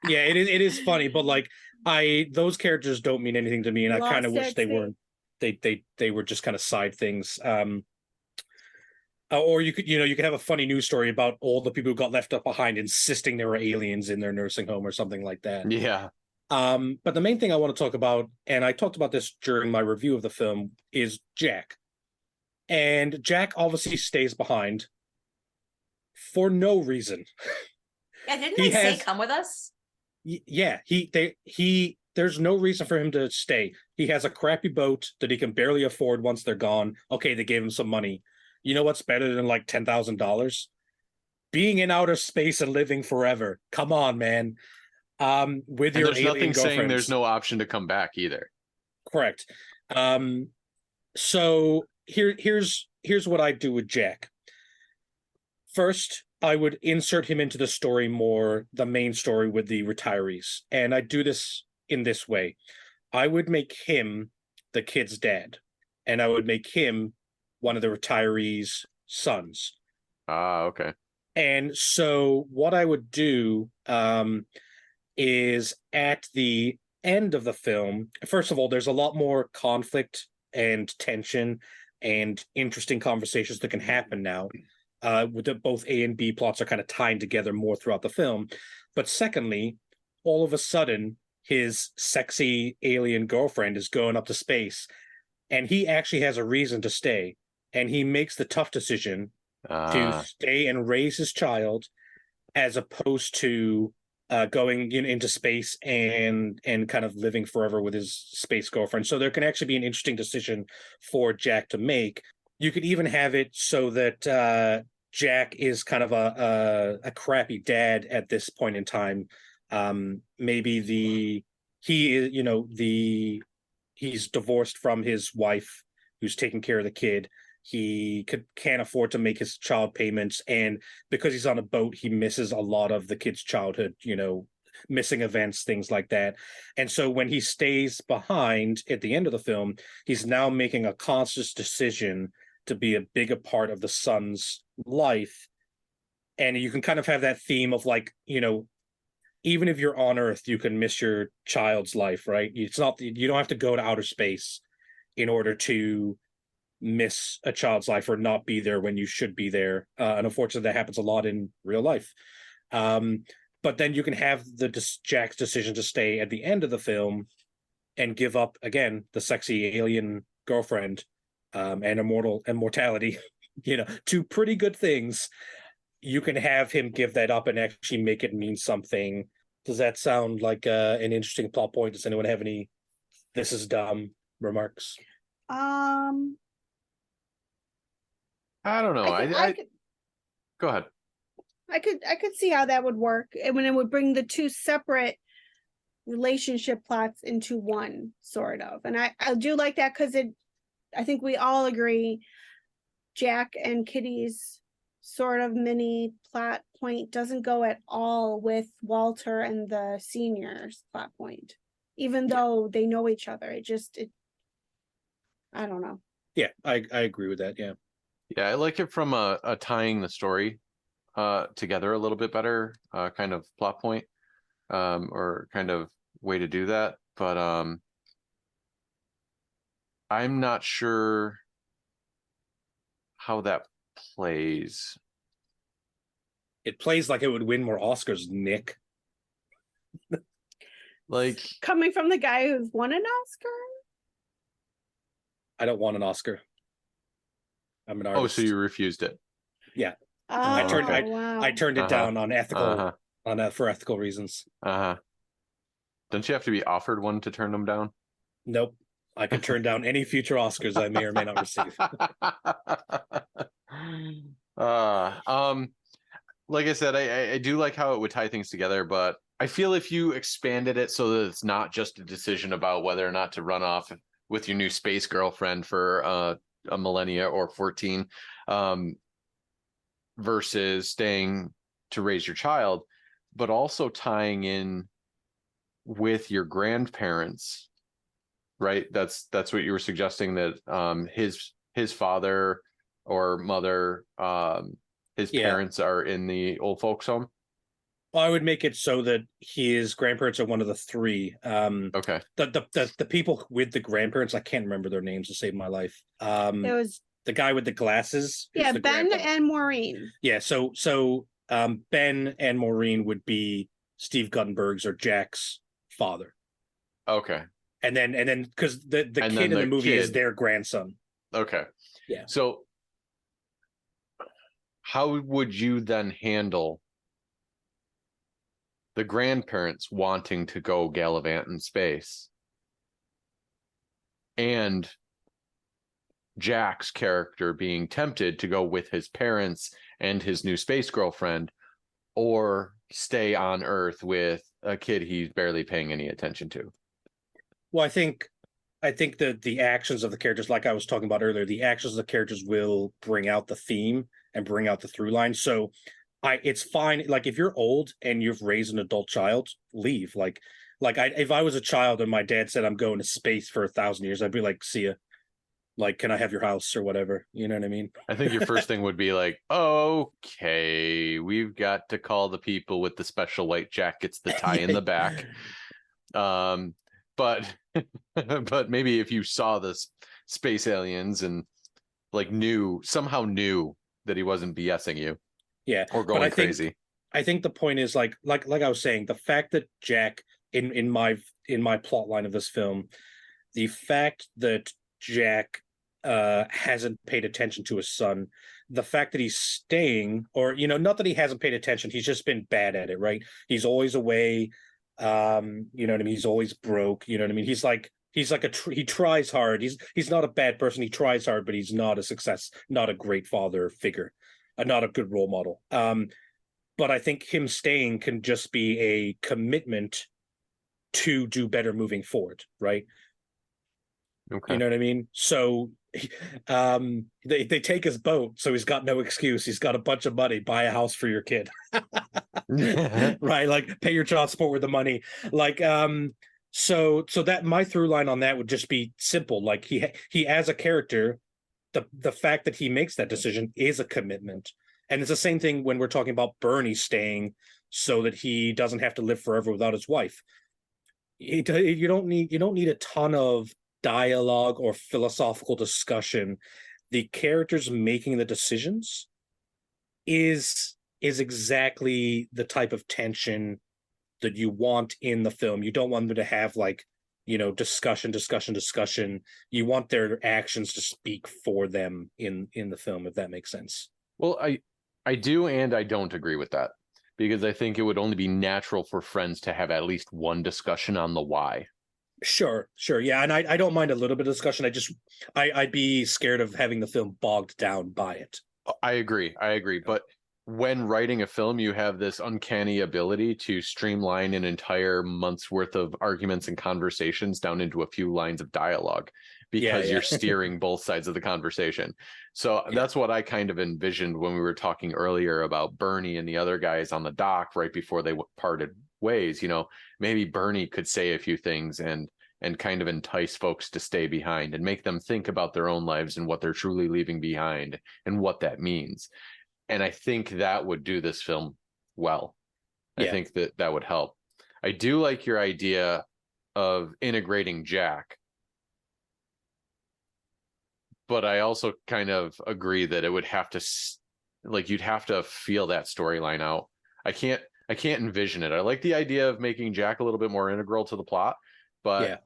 Yeah, it is funny, but like those characters don't mean anything to me, and I kind of wish they weren't. They were just kind of side things. Or you could have a funny news story about all the people who got left up behind insisting there were aliens in their nursing home or something like that. Yeah. But the main thing I want to talk about, and I talked about this during my review of the film, is Jack. And Jack obviously stays behind for no reason. Yeah, didn't they say come with us? Yeah, there's no reason for him to stay. He has a crappy boat that he can barely afford once they're gone. Okay, they gave him some money. You know what's better than like $10,000? Being in outer space and living forever. Come on, man. With your there's nothing saying there's no no option to come back either. Correct. So here's what I do with Jack. First, I would insert him into the story more, the main story with the retirees. And I do this in this way. I would make him the kid's dad, and I would make him one of the retirees' sons. Ah, okay. And so what I would do is at the end of the film, first of all, there's a lot more conflict and tension and interesting conversations that can happen now. With both A and B plots are kind of tying together more throughout the film. But secondly, all of a sudden, his sexy alien girlfriend is going up to space, and he actually has a reason to stay. And he makes the tough decision to stay and raise his child, as opposed to going into space and kind of living forever with his space girlfriend. So there can actually be an interesting decision for Jack to make. You could even have it so that Jack is kind of a crappy dad at this point in time. Maybe he's divorced from his wife, who's taking care of the kid. He can't afford to make his child payments, and because he's on a boat, he misses a lot of the kid's childhood, missing events, things like that. And so when he stays behind at the end of the film, he's now making a conscious decision to be a bigger part of the son's life. And you can kind of have that theme of like, even if you're on Earth, you can miss your child's life, right? It's not, you don't have to go to outer space in order to miss a child's life or not be there when you should be there. And unfortunately, that happens a lot in real life. But then you can have Jack's decision to stay at the end of the film and give up, again, the sexy alien girlfriend and immortality, two pretty good things. You can have him give that up and actually make it mean something. Does that sound like an interesting plot point? Does anyone have any "this is dumb" remarks? I don't know. I could, go ahead. I could see how that would work. And when it would bring the two separate relationship plots into one, sort of. And I do like that, because I think we all agree Jack and Kitty's sort of mini plot point doesn't go at all with Walter and the seniors plot point, even though they know each other. I don't know. Yeah, I agree with that. Yeah. Yeah, I like it from a tying the story together a little bit better kind of plot point or kind of way to do that. But I'm not sure how that plays. It plays like it would win more Oscars, Nick. Like, coming from the guy who's won an Oscar? I don't want an Oscar. I'm an artist. Oh, so you refused it? Yeah. Oh, I turned it down on ethical for ethical reasons. Don't you have to be offered one to turn them down? Nope. I can turn down any future Oscars I may or may not receive. Like I said, I do like how it would tie things together, but I feel if you expanded it so that it's not just a decision about whether or not to run off with your new space girlfriend for a millennia or 14, versus staying to raise your child, but also tying in with your grandparents, right? That's what you were suggesting, that his father or mother, his parents are in the old folks home. Well, I would make it so that his grandparents are one of the three. Okay. The people with the grandparents, I can't remember their names to save my life. It was the guy with the glasses. Ben and Maureen. Yeah, so Ben and Maureen would be Steve Guttenberg's or Jack's father. Okay. And then because the kid in the movie is their grandson. Okay. Yeah. So how would you then handle the grandparents wanting to go gallivant in space and Jack's character being tempted to go with his parents and his new space girlfriend, or stay on Earth with a kid he's barely paying any attention to? Well, I think that the actions of the characters, like I was talking about earlier, the actions of the characters will bring out the theme and bring out the through line. So it's fine. Like if you're old and you've raised an adult child, leave. If I was a child and my dad said I'm going to space for 1,000 years, I'd be like, see ya. Like, can I have your house or whatever? You know what I mean? I think your first thing would be like, okay, we've got to call the people with the special white jackets, the tie in the back. But maybe if you saw this space aliens and like somehow knew that he wasn't BSing you. Yeah. Or going crazy. I think the point is like I was saying, the fact that Jack in my plot line of this film, the fact that Jack hasn't paid attention to his son, the fact that he's staying, or not that he hasn't paid attention, he's just been bad at it, right? He's always away, you know what I mean? He's always broke, you know what I mean? He tries hard. He's not a bad person. He tries hard, but he's not a success, not a great father figure, not a good role model. But I think him staying can just be a commitment to do better moving forward, right? Okay. You know what I mean? So they take his boat, so he's got no excuse. He's got a bunch of money, buy a house for your kid. Right? Like pay your child support with the money. Like so that my through line on that would just be simple. Like he as a character, the fact that he makes that decision is a commitment. And it's the same thing when we're talking about Bernie staying so that he doesn't have to live forever without his wife. You don't need a ton of dialogue or philosophical discussion. The characters making the decisions is exactly the type of tension that you want in the film. You don't want them to have discussion. You want their actions to speak for them in the film, if that makes sense. Well, I do and I don't agree with that, because I think it would only be natural for friends to have at least one discussion on the why. Sure. Yeah. And I don't mind a little bit of discussion. I'd be scared of having the film bogged down by it. I agree. But when writing a film, you have this uncanny ability to streamline an entire month's worth of arguments and conversations down into a few lines of dialogue, because you're steering both sides of the conversation. So that's what I kind of envisioned when we were talking earlier about Bernie and the other guys on the dock right before they parted ways. Maybe Bernie could say a few things and kind of entice folks to stay behind and make them think about their own lives and what they're truly leaving behind and what that means. And I think that would do this film well. I think that would help. I do like your idea of integrating Jack, but I also kind of agree that it would have to, you'd have to feel that storyline out. I can't envision it. I like the idea of making Jack a little bit more integral to the plot, but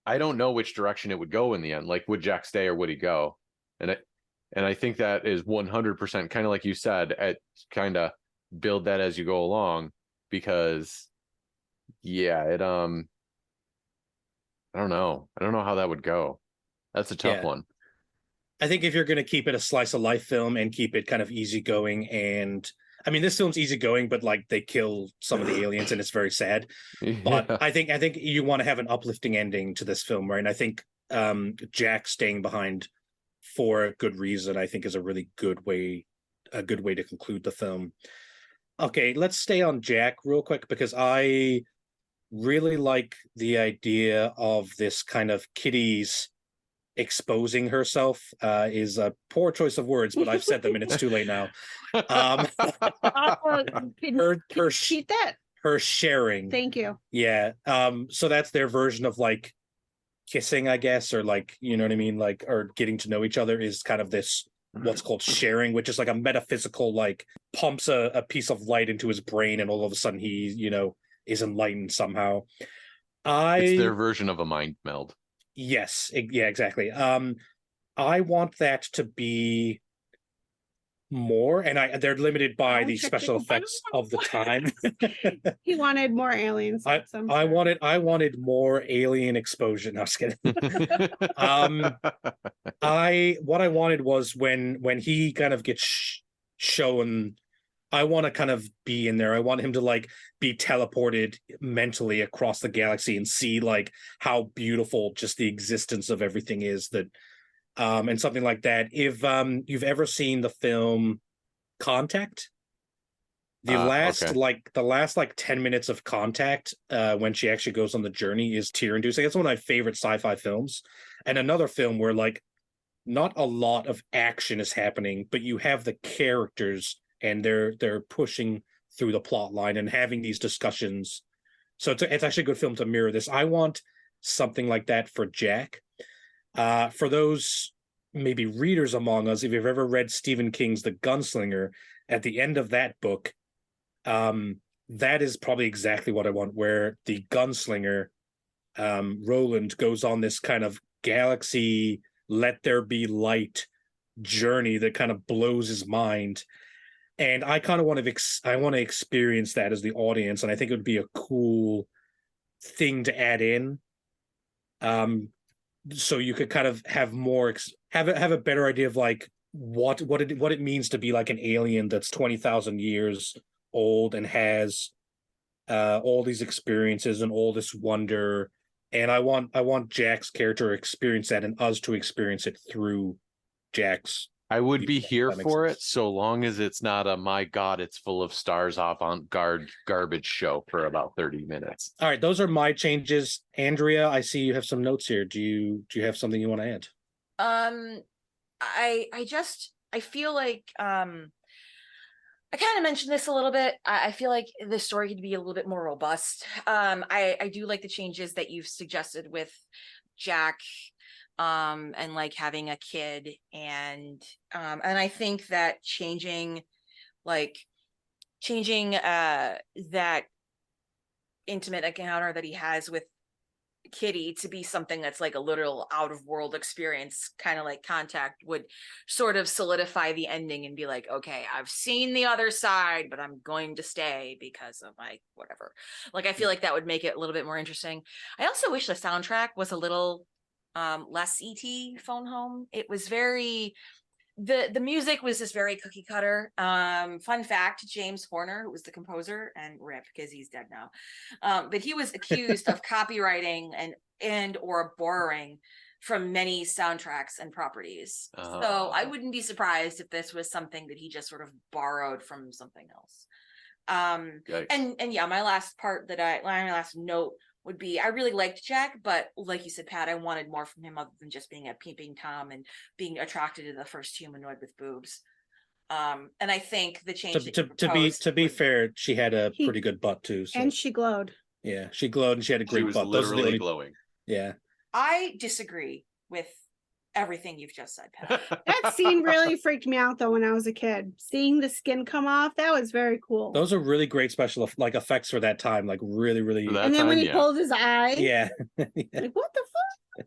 I don't know which direction it would go in the end. Like, would Jack stay or would he go? And I think that is 100% kind of like you said, at kind of build that as you go along, because I don't know how that would go. That's a tough one. I think if you're going to keep it a slice of life film and keep it kind of easygoing, and I mean, this film's easygoing, but they kill some of the aliens and it's very sad. But I think you want to have an uplifting ending to this film, right? And I think Jack staying behind for a good reason, I think, is a really good way to conclude the film. Okay, let's stay on Jack real quick, because I really like the idea of this kind of Kitty's exposing herself. Is a poor choice of words, but I've said them and it's too late now. Can her you repeat that? Her sharing. Thank you. Yeah. So that's their version of like kissing, I guess, or like, you know what I mean, like, or getting to know each other, is kind of this what's called sharing, which is like a metaphysical, like pumps a piece of light into his brain and all of a sudden he, is enlightened somehow. It's their version of a mind meld. Yes, yeah, exactly. I want that to be more, and they're limited by the special effects of the time. He wanted more aliens. I wanted more alien exposure. No, I was kidding. What I wanted was when he kind of gets shown, I want to kind of be in there. I want him to like be teleported mentally across the galaxy and see like how beautiful just the existence of everything is, that and something like that. If you've ever seen the film Contact, the last 10 minutes of Contact, when she actually goes on the journey, is tear-inducing. It's one of my favorite sci-fi films. And another film where like not a lot of action is happening, but you have the characters and they're pushing through the plot line and having these discussions. So it's actually a good film to mirror this. I want something like that for Jack. For those maybe readers among us, if you've ever read Stephen King's The Gunslinger, at the end of that book, that is probably exactly what I want, where the gunslinger, Roland, goes on this kind of galaxy, let there be light journey that kind of blows his mind. And I kind of want to experience that as the audience, and I think it would be a cool thing to add in. So you could kind of have more have a better idea of like what it means to be like an alien that's 20,000 years old and has all these experiences and all this wonder. And I want Jack's character to experience that and us to experience it through Jack's. I would be here for it so long as it's not a my God, it's full of stars avant-garde garbage show for about 30 minutes. All right, those are my changes. Andrea, I see you have some notes here. Do you have something you want to add? I feel like I kind of mentioned this a little bit. I feel like the story could be a little bit more robust. I do like the changes that you've suggested with Jack, and like having a kid, and I think that changing that intimate encounter that he has with Kitty to be something that's like a literal out of world experience, kind of like Contact, would sort of solidify the ending and be like, okay, I've seen the other side, but I'm going to stay because of my whatever. Like, I feel like that would make it a little bit more interesting. I also wish the soundtrack was a little less ET Phone Home. It was very, the music was just very cookie cutter. Fun fact, James Horner, who was the composer, and rip because he's dead now, but he was accused of copywriting and or borrowing from many soundtracks and properties. So I wouldn't be surprised if this was something that he just sort of borrowed from something else. And yeah, my last note would be, I really liked Jack, but like you said, Pat, I wanted more from him other than just being a peeping Tom and being attracted to the first humanoid with boobs. And I think the change to be fair, she had a pretty good butt too, so. And she glowed. Yeah, she glowed and she had a great butt. She was literally glowing. Yeah, I disagree with everything you've just said, Pat. That scene really freaked me out though when I was a kid. Seeing the skin come off, that was very cool. Those are really great special effects for that time, like really and then when he pulled his eye, yeah. like what the fuck.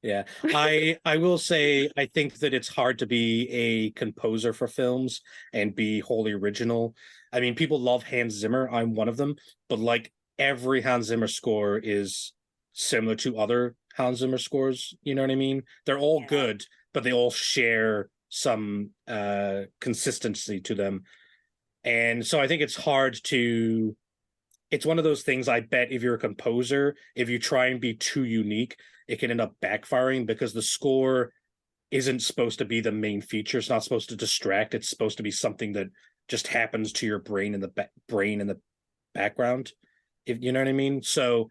Yeah, I will say, I think that it's hard to be a composer for films and be wholly original. I mean, people love Hans Zimmer, I'm one of them, but like every Hans Zimmer score is similar to other Hans Zimmer scores, you know what I mean? They're all good, but they all share some consistency to them. And so I think it's hard to it's one of those things. I bet if you're a composer, if you try and be too unique, it can end up backfiring because the score isn't supposed to be the main feature. It's not supposed to distract. It's supposed to be something that just happens to your brain in the background. If you know what I mean. So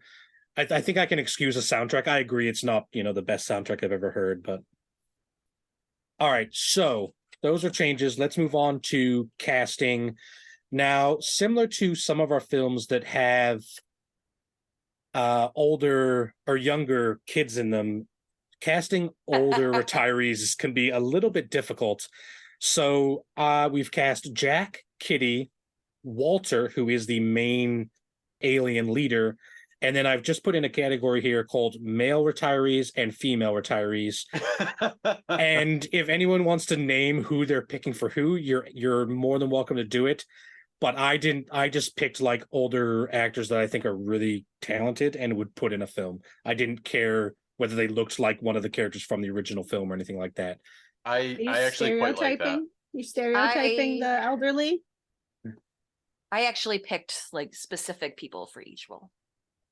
I think I can excuse a soundtrack. I agree it's not, the best soundtrack I've ever heard, but all right. So those are changes. Let's move on to casting. Now, similar to some of our films that have older or younger kids in them, casting older retirees can be a little bit difficult. So we've cast Jack, Kitty, Walter, who is the main alien leader, and then I've just put in a category here called male retirees and female retirees. And if anyone wants to name who they're picking for who, you're more than welcome to do it. But I didn't. I just picked like older actors that I think are really talented and would put in a film. I didn't care whether they looked like one of the characters from the original film or anything like that. I actually quite like that. You're stereotyping the elderly. I actually picked like specific people for each role.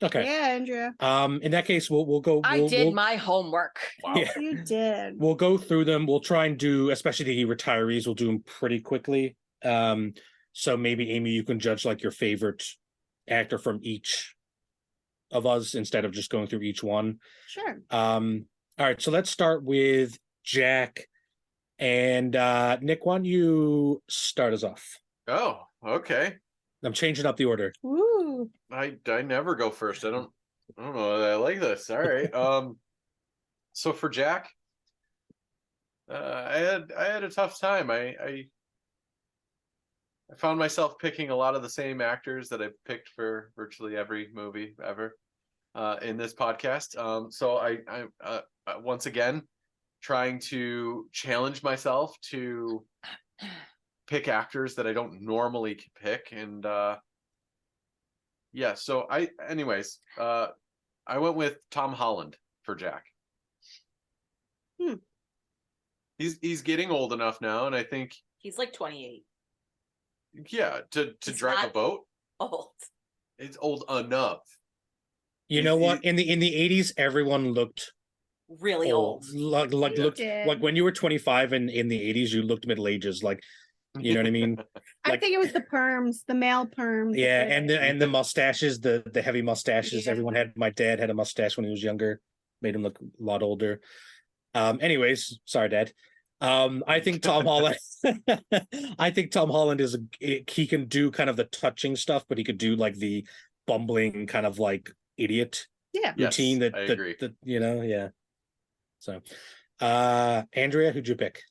Okay. Yeah, Andrea. In that case, we'll go. I did my homework. Wow. Yeah. You did. We'll go through them. We'll try and do, especially the retirees. We'll do them pretty quickly. So maybe Amy, you can judge like your favorite actor from each of us instead of just going through each one. Sure. All right. So let's start with Jack and Nick. Why don't you start us off? Oh, okay. I'm changing up the order. Ooh. I never go first. I don't know. I like this. All right. So for Jack, I had a tough time. I found myself picking a lot of the same actors that I've picked for virtually every movie ever in this podcast. So I once again trying to challenge myself to pick actors that I don't normally pick, and yeah. So I went with Tom Holland for Jack. He's getting old enough now, and I think He's like 28. yeah, to drive a boat. Old. It's old enough. You know what? In the 80s, everyone looked Really old. Looked like when you were 25 and in the 80s, you looked Middle Ages. Like, you know what I mean? I think it was the perms, the male perms. Yeah, and the mustaches, the heavy mustaches. Yeah. Everyone had. My dad had a mustache when he was younger, made him look a lot older. Anyways, sorry, Dad. I think Tom Holland. I think Tom Holland he can do kind of the touching stuff, but he could do like the bumbling kind of like idiot routine. Yes, I agree. That yeah. So, Andrea, who'd you pick?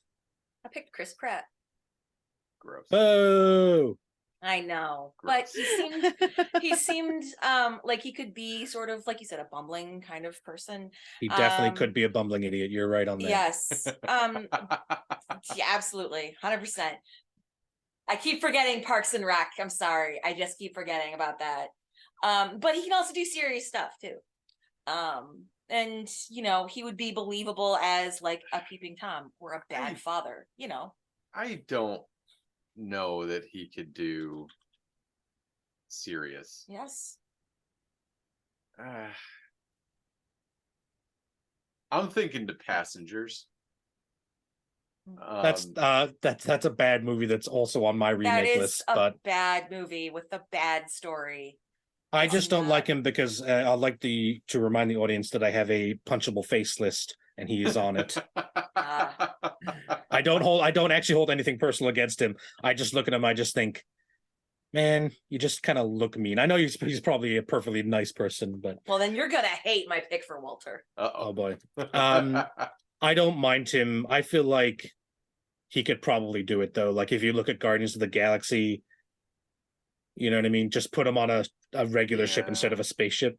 I picked Chris Pratt. Gross. Oh. I know, Gross. but he seemed like he could be sort of, like you said, a bumbling kind of person. He definitely could be a bumbling idiot. You're right on that. Yes. Yeah, absolutely. 100%. I keep forgetting Parks and Rec. I'm sorry. I just keep forgetting about that. But he can also do serious stuff too. And he would be believable as like a peeping Tom or a bad father, I don't know that he could do serious. Yes. I'm thinking to Passengers. That's a bad movie that's also on my remake list. But bad movie with a bad story. I just don't like him because I like to remind the audience that I have a punchable face list and he is on it. I don't actually hold anything personal against him. I just look at him. I just think, man, you just kind of look mean. I know he's probably a perfectly nice person, but well, then you're gonna hate my pick for Walter. Oh boy. I don't mind him. I feel like he could probably do it though. Like if you look at Guardians of the Galaxy, you know what I mean? Just put him on a regular ship instead of a spaceship.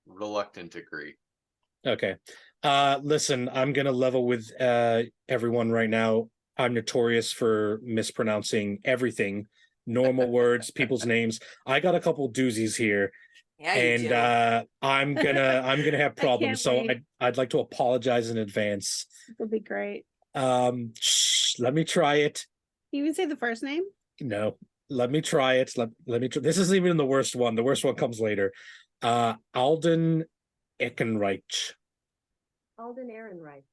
Reluctant to agree. Okay. Listen, I'm gonna level with everyone right now. I'm notorious for mispronouncing everything, normal words, people's names. I got a couple doozies here. Yeah, and I'm gonna have problems. So I'd like to apologize in advance. It'll be great. Let me try it. You even say the first name? No, let me try it. Let me try. This isn't even the worst one. The worst one comes later. Alden Ehrenreich. Alden Ehrenreich.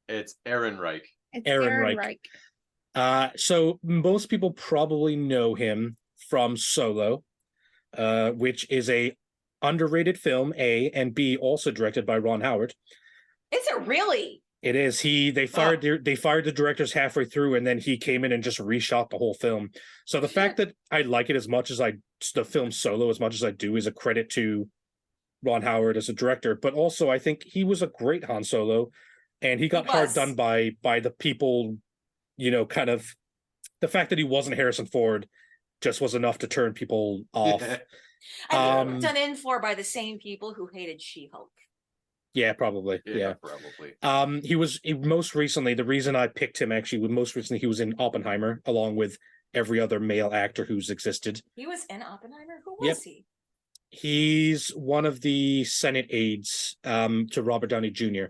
It's Ehrenreich. It's Ehrenreich. So most people probably know him from Solo, which is a underrated film, A, and B, also directed by Ron Howard. Is it they is. They fired the directors halfway through, and then he came in and just reshot the whole film. So the fact that I like it as much as the film Solo as much as I do is a credit to Ron Howard as a director, but also I think he was a great Han Solo, and he got hard done by the people, kind of the fact that he wasn't Harrison Ford just was enough to turn people off. I think done in for by the same people who hated She-Hulk. Yeah, probably. Yeah, probably. He was most recently, the reason I picked him actually, most recently he was in Oppenheimer along with every other male actor who's existed. He was in Oppenheimer? Who was he? He's one of the Senate aides to Robert Downey Jr.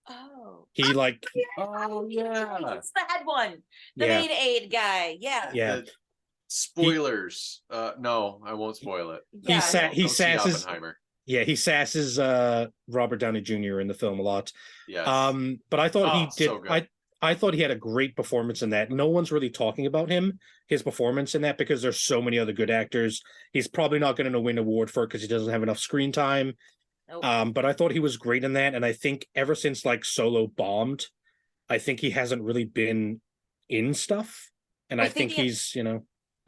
Oh. He yeah. It's the head one. The main aid guy. Yeah. Yeah. Spoilers. No, I won't spoil it. Yeah. He sasses Oppenheimer. Yeah, he sasses Robert Downey Jr. in the film a lot. Yes. But I thought he did. So good. I thought he had a great performance in that. No one's really talking about his performance in that, because there's so many other good actors. He's probably not going to win an award for it because he doesn't have enough screen time. Nope. But I thought he was great in that, and I think ever since Solo bombed, I think he hasn't really been in stuff, and I think he's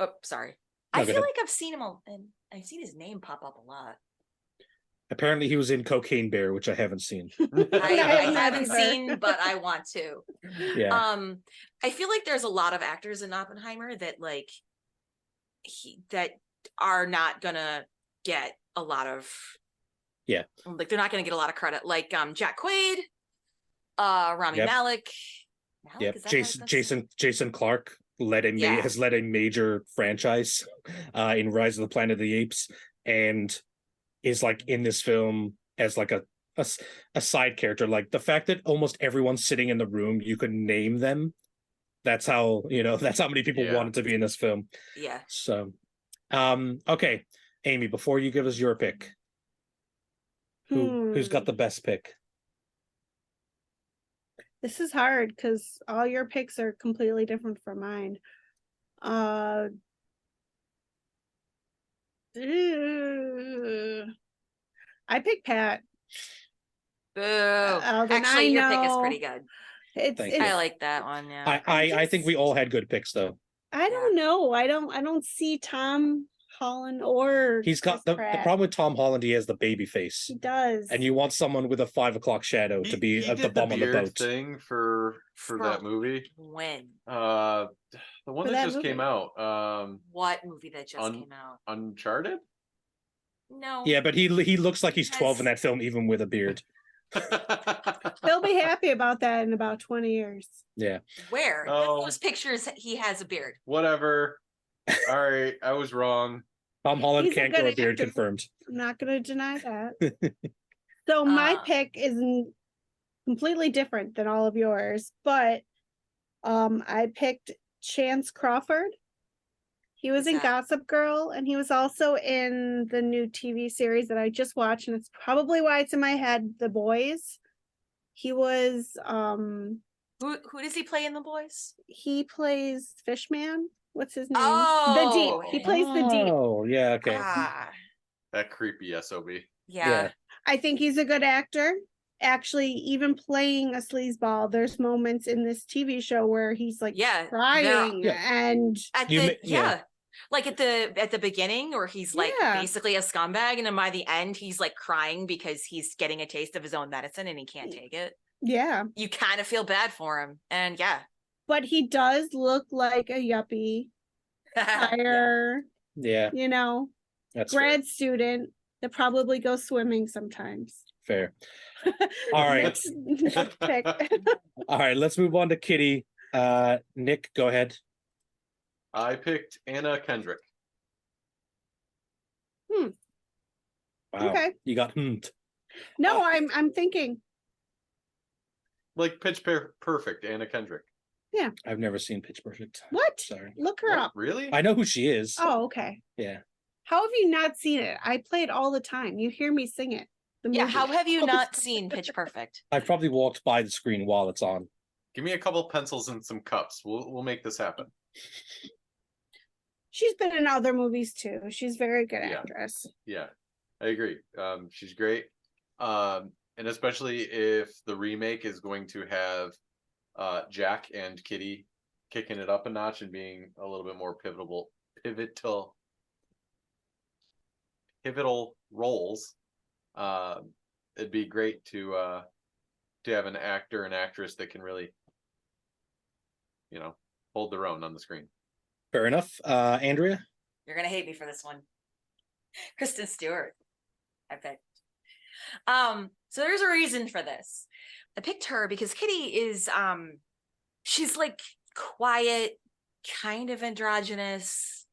Oh, sorry. I feel like I've seen him and I've seen his name pop up a lot. Apparently he was in Cocaine Bear, which I haven't seen. I haven't seen, but I want to. Yeah. I feel like there's a lot of actors in Oppenheimer that that are not gonna get a lot of they're not gonna get a lot of credit. Like Jack Quaid, Rami Malek. Jason Clarke has led a major franchise in Rise of the Planet of the Apes, and is in this film as a side character. The fact that almost everyone sitting in the room, you could name them. That's how many people wanted to be in this film. Yeah. So, okay, Amy, before you give us your pick, who's got the best pick? This is hard because all your picks are completely different from mine. I picked Pat. Boo. Actually, your pick is pretty good. I like that one. Yeah. I think we all had good picks though. I don't know. I don't see Tom Holland or he's got the problem with Tom Holland. He has the baby face. He does, and you want someone with a 5 o'clock shadow to be the bum on the boat thing for that movie. When the one that just came out. What movie that just came out? Uncharted. No. Yeah, but he looks like he's 12 in that film, even with a beard. He'll be happy about that in about 20 years. Yeah. Where? Those pictures, he has a beard. Whatever. All right, I was wrong. Tom Holland can't grow a beard, confirmed. I'm not going to deny that. So my pick is completely different than all of yours, but I picked Chance Crawford. He was in Gossip Girl, and he was also in the new TV series that I just watched, and it's probably why it's in my head, The Boys. He was who does he play in The Boys? He plays Fishman. What's his name? Oh, The Deep. He plays the Deep. Oh, yeah, okay. That creepy SOB. Yeah. I think he's a good actor. Actually, even playing a sleazeball, there's moments in this TV show where he's crying and like at the beginning, where he's basically a scumbag, and then by the end he's crying because he's getting a taste of his own medicine and he can't take it. Yeah, you kind of feel bad for him, and but he does look like a yuppie hire, that's grad student that probably goes swimming sometimes. Fair. All right. Next pick. All right, let's move on to Kitty. Nick, go ahead. I picked Anna Kendrick. Wow. Okay. You got No, I'm thinking. Pitch Perfect, Anna Kendrick. Yeah. I've never seen Pitch Perfect. What? Sorry. Look her What? up. Really? I know who she is. Oh, okay. Yeah. How have you not seen it? I play it all the time. You hear me sing it. The Yeah, movie. how have you not seen Pitch Perfect? I've probably walked by the screen while it's on. Give me a couple pencils and some cups. We'll make this happen. She's been in other movies too. She's a very good Yeah. actress. Yeah, I agree. She's great. And especially if the remake is going to have Jack and Kitty kicking it up a notch and being a little bit more pivotal roles. It'd be great to have an actor and actress that can really, hold their own on the screen. Fair enough. Andrea? You're gonna hate me for this one. Kristen Stewart, I picked. So there's a reason for this. I picked her because Kitty is she's like quiet, kind of androgynous,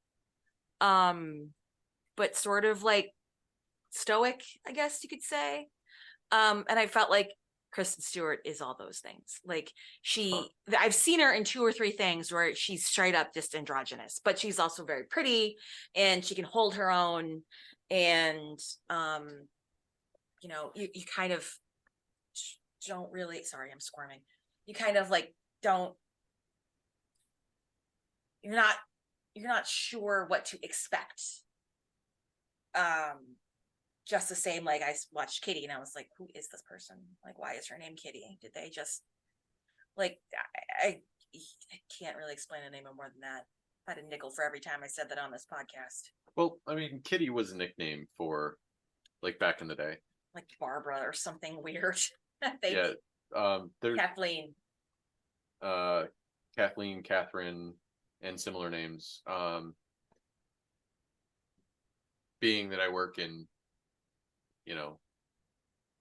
but sort of like stoic, I guess you could say. And I felt like Kristen Stewart is all those things. Like I've seen her in 2 or 3 things where she's straight up just androgynous, but she's also very pretty and she can hold her own. And, you kind of don't really, sorry, I'm squirming. You kind of like you're not sure what to expect. Just the same, like I watched Kitty and I was like, who is this person? Like, why is her name Kitty? Did they just like, I can't really explain a name more than that. I had a nickel for every time I said that on this podcast. Well, I mean, Kitty was a nickname for like back in the day. Like Barbara or something weird. There's Kathleen. Kathleen, Catherine, and similar names. Being that I work in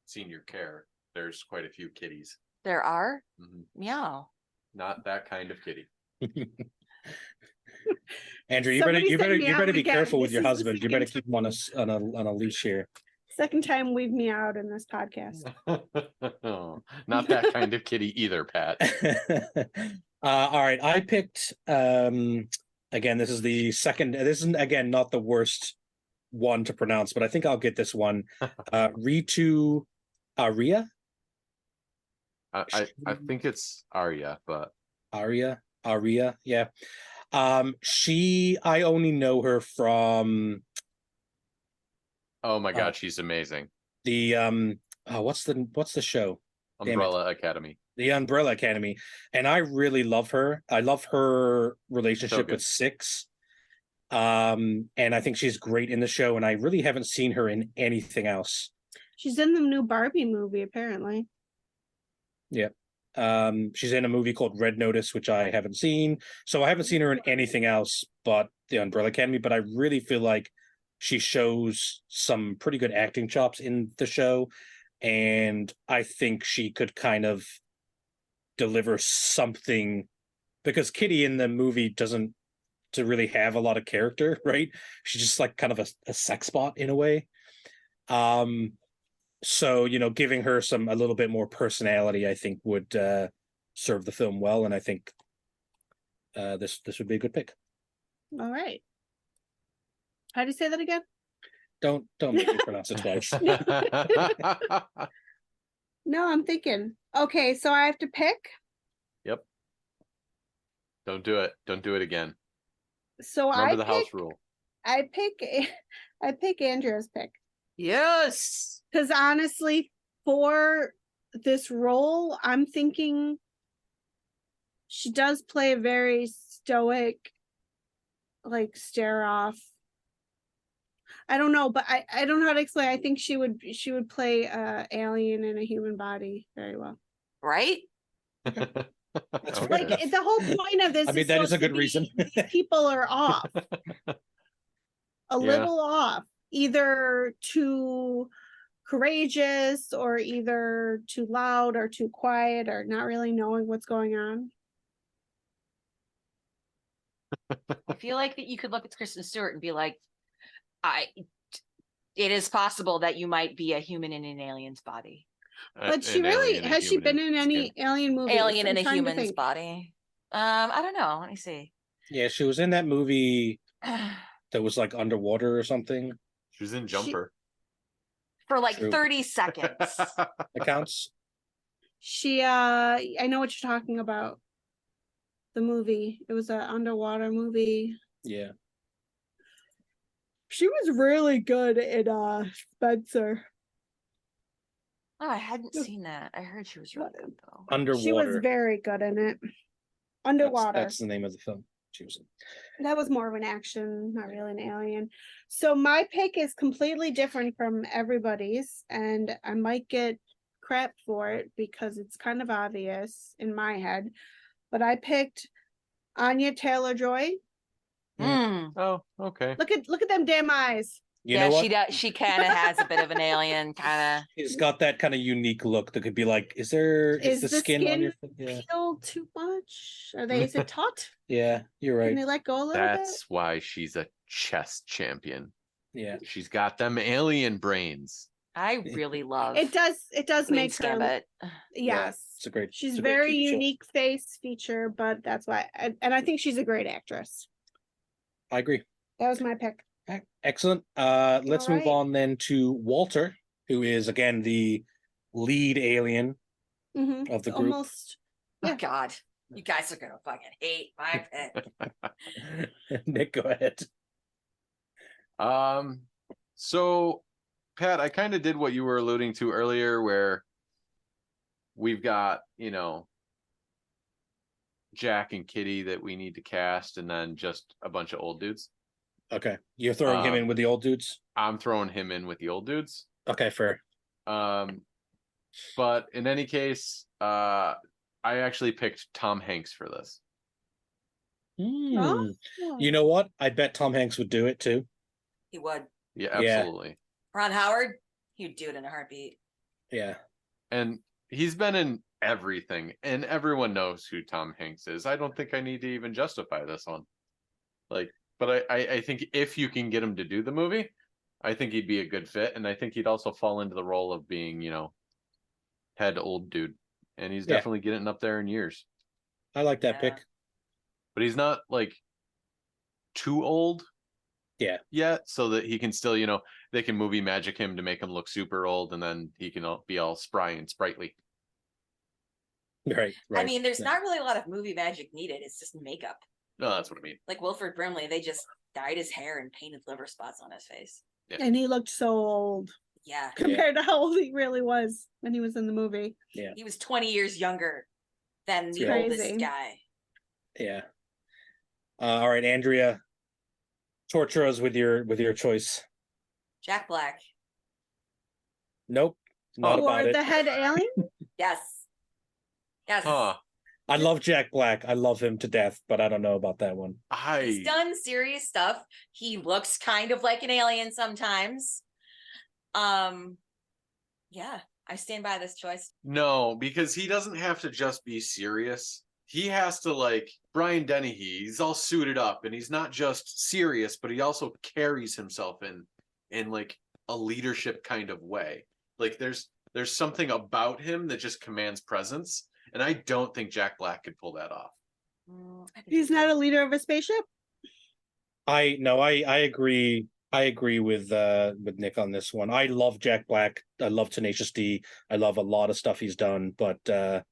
senior care, there's quite a few kitties. There are? Mm-hmm. Meow. Not that kind of kitty. Andrew, you better be careful with your husband. You better keep him on a leash here. Second time we've meowed in this podcast. Not that kind of kitty either, Pat. All right, I picked again, this is the second, this is again not the worst one to pronounce, but I think I'll get this one. Ritu Arya. I think it's Arya, but Arya, yeah. I only know her from oh my god, she's amazing. The what's the show? Umbrella Academy. The Umbrella Academy. And I really love her. I love her relationship with Six. And I think she's great in the show, and I really haven't seen her in anything else. She's in the new Barbie movie, apparently. Yeah. She's in a movie called Red Notice, which I haven't seen. So I haven't seen her in anything else but the Umbrella Academy, but I really feel like she shows some pretty good acting chops in the show. And I think she could kind of deliver something, because Kitty in the movie doesn't to really have a lot of character, right? She's just like kind of a sex bot in a way. So, giving her a little bit more personality, I think would serve the film well. And I think this would be a good pick. All right. How do you say that again? Don't make me pronounce it twice. No, I'm thinking. Okay, so I have to pick. Yep. Don't do it. Don't do it again. So remember the house rule. I pick Andrea's pick. Yes. Because honestly, for this role, I'm thinking she does play a very stoic, like stare off. I don't know, but I don't know how to explain. I think she would play alien in a human body very well. Right? Like the whole point of this. I mean, that is a good reason. These people are off, a little off, either too courageous or either too loud or too quiet or not really knowing what's going on. I feel like that you could look at Kristen Stewart and be like, it is possible that you might be a human in an alien's body. But she really has she been in any alien movie? Alien in a human's body. I don't know. Let me see. Yeah, she was in that movie that was like underwater or something. She was in Jumper. For like True. 30 seconds. Accounts. She I know what you're talking about. The movie. It was an underwater movie. Yeah. She was really good in Spencer. Oh, I hadn't seen that. I heard she was really good though. Underwater. She was very good in it. Underwater. That's the name of the film she was in. That was more of an action, not really an alien. So my pick is completely different from everybody's, and I might get crap for it because it's kind of obvious in my head. But I picked Anya Taylor-Joy. Oh, okay. Look at them damn eyes. You know what? She does. She kind of has a bit of an alien kind of. She's got that kind of unique look that could be like, is the skin on your yeah. Peel too much? Is it taut? Yeah, you're right. Can they let go a little That's why she's a chess champion. Yeah. She's got them alien brains. I really love bit? It does Queen's make her. Gambit. Yes. It's a great. She's it's a great very TV show. unique face feature, but that's why, and I think she's a great actress. I agree. That was my pick. Excellent. Let's move right. on then to Walter, who is again the lead alien of the group. Almost. Oh God, you guys are gonna fucking hate my pick. Nick, go ahead. So Pat, I kind of did what you were alluding to earlier, where we've got, Jack and Kitty that we need to cast, and then just a bunch of old dudes. Okay, you're throwing him in with the old dudes. I'm throwing him in with the old dudes. Okay, fair. But in any case, I actually picked Tom Hanks for this. Oh. You know what? I bet Tom Hanks would do it too. He would. Yeah, absolutely. Ron Howard, he'd do it in a heartbeat. Yeah. And he's been in everything, and everyone knows who Tom Hanks is. I don't think I need to even justify this one. But I think if you can get him to do the movie, I think he'd be a good fit, and I think he'd also fall into the role of being, head old dude. And he's definitely getting up there in years. I like that pick. But he's not too old. Yeah. Yet, so that he can still, they can movie magic him to make him look super old, and then he can be all spry and sprightly. Right. I mean, there's not really a lot of movie magic needed. It's just makeup. No, that's what I mean. Like Wilford Brimley, they just dyed his hair and painted liver spots on his face. Yeah. And he looked so old. Yeah. Compared to how old he really was when he was in the movie. Yeah. He was 20 years younger than the Crazy. oldest guy. Yeah. All right, Andrea, torture us with your choice. Jack Black. Nope. Not about Or it. the head alien? Yes. Yes. Huh. I love Jack Black. I love him to death, but I don't know about that one. He's done serious stuff. He looks kind of like an alien sometimes. Yeah, I stand by this choice. No, because he doesn't have to just be serious. He has to Brian Dennehy. He's all suited up, and he's not just serious, but he also carries himself in a leadership kind of way. There's something about him that just commands presence. And I don't think Jack Black could pull that off. He's not a leader of a spaceship? I agree. I agree with Nick on this one. I love Jack Black. I love Tenacious D. I love a lot of stuff he's done, but I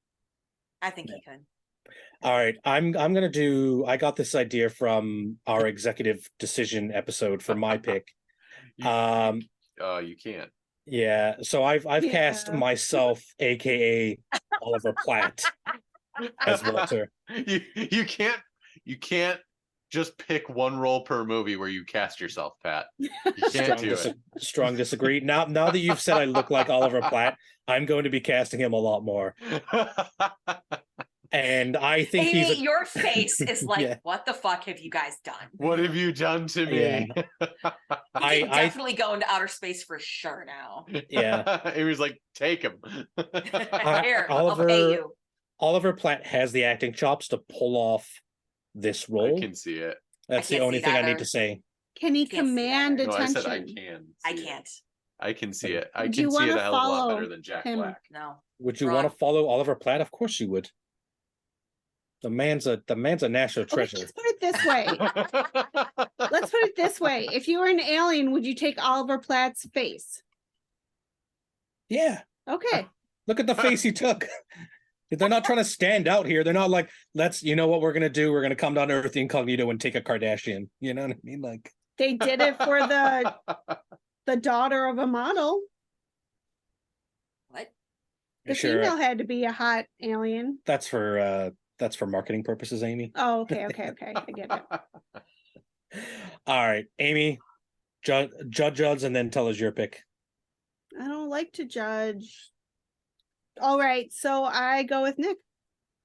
think he could. All right, I got this idea from our executive decision episode for my pick. You can't. Yeah, so I've cast myself, aka Oliver Platt, as Walter. You can't just pick one role per movie where you cast yourself, Pat. You can't do it. Strong disagree. Now that you've said I look like Oliver Platt, I'm going to be casting him a lot more. And I think Amy, your face is like, Yeah. What the fuck have you guys done? What have you done to me? Yeah. I definitely go into outer space for sure now. Yeah. It was like, take him. Here, I'll pay you. Oliver Platt has the acting chops to pull off this role. I can see it. That's I the can't only see thing I either. need to say. Can he Can't see command that. No, I attention? said I can. I see it. can't. I can see it. I Do can you see it a wanna hell of a lot follow better than Jack him? Black. No. Would you Wrong. want to follow Oliver Platt? Of course you would. The man's a national Okay, treasure. let's put it this way. Let's put it this way. If you were an alien, would you take Oliver Platt's face? Yeah. Okay. Look at the face he took. They're not trying to stand out here. They're not like, you know what we're gonna do? We're gonna come down to Earth incognito and take a Kardashian. You know what I mean? Like They did it for the daughter of a model. What? The sure, female had to be a hot alien. that's for marketing purposes, Amy. Oh, okay. I get it. All right, Amy, judge us and then tell us your pick. I don't like to judge. All right, so I go with Nick.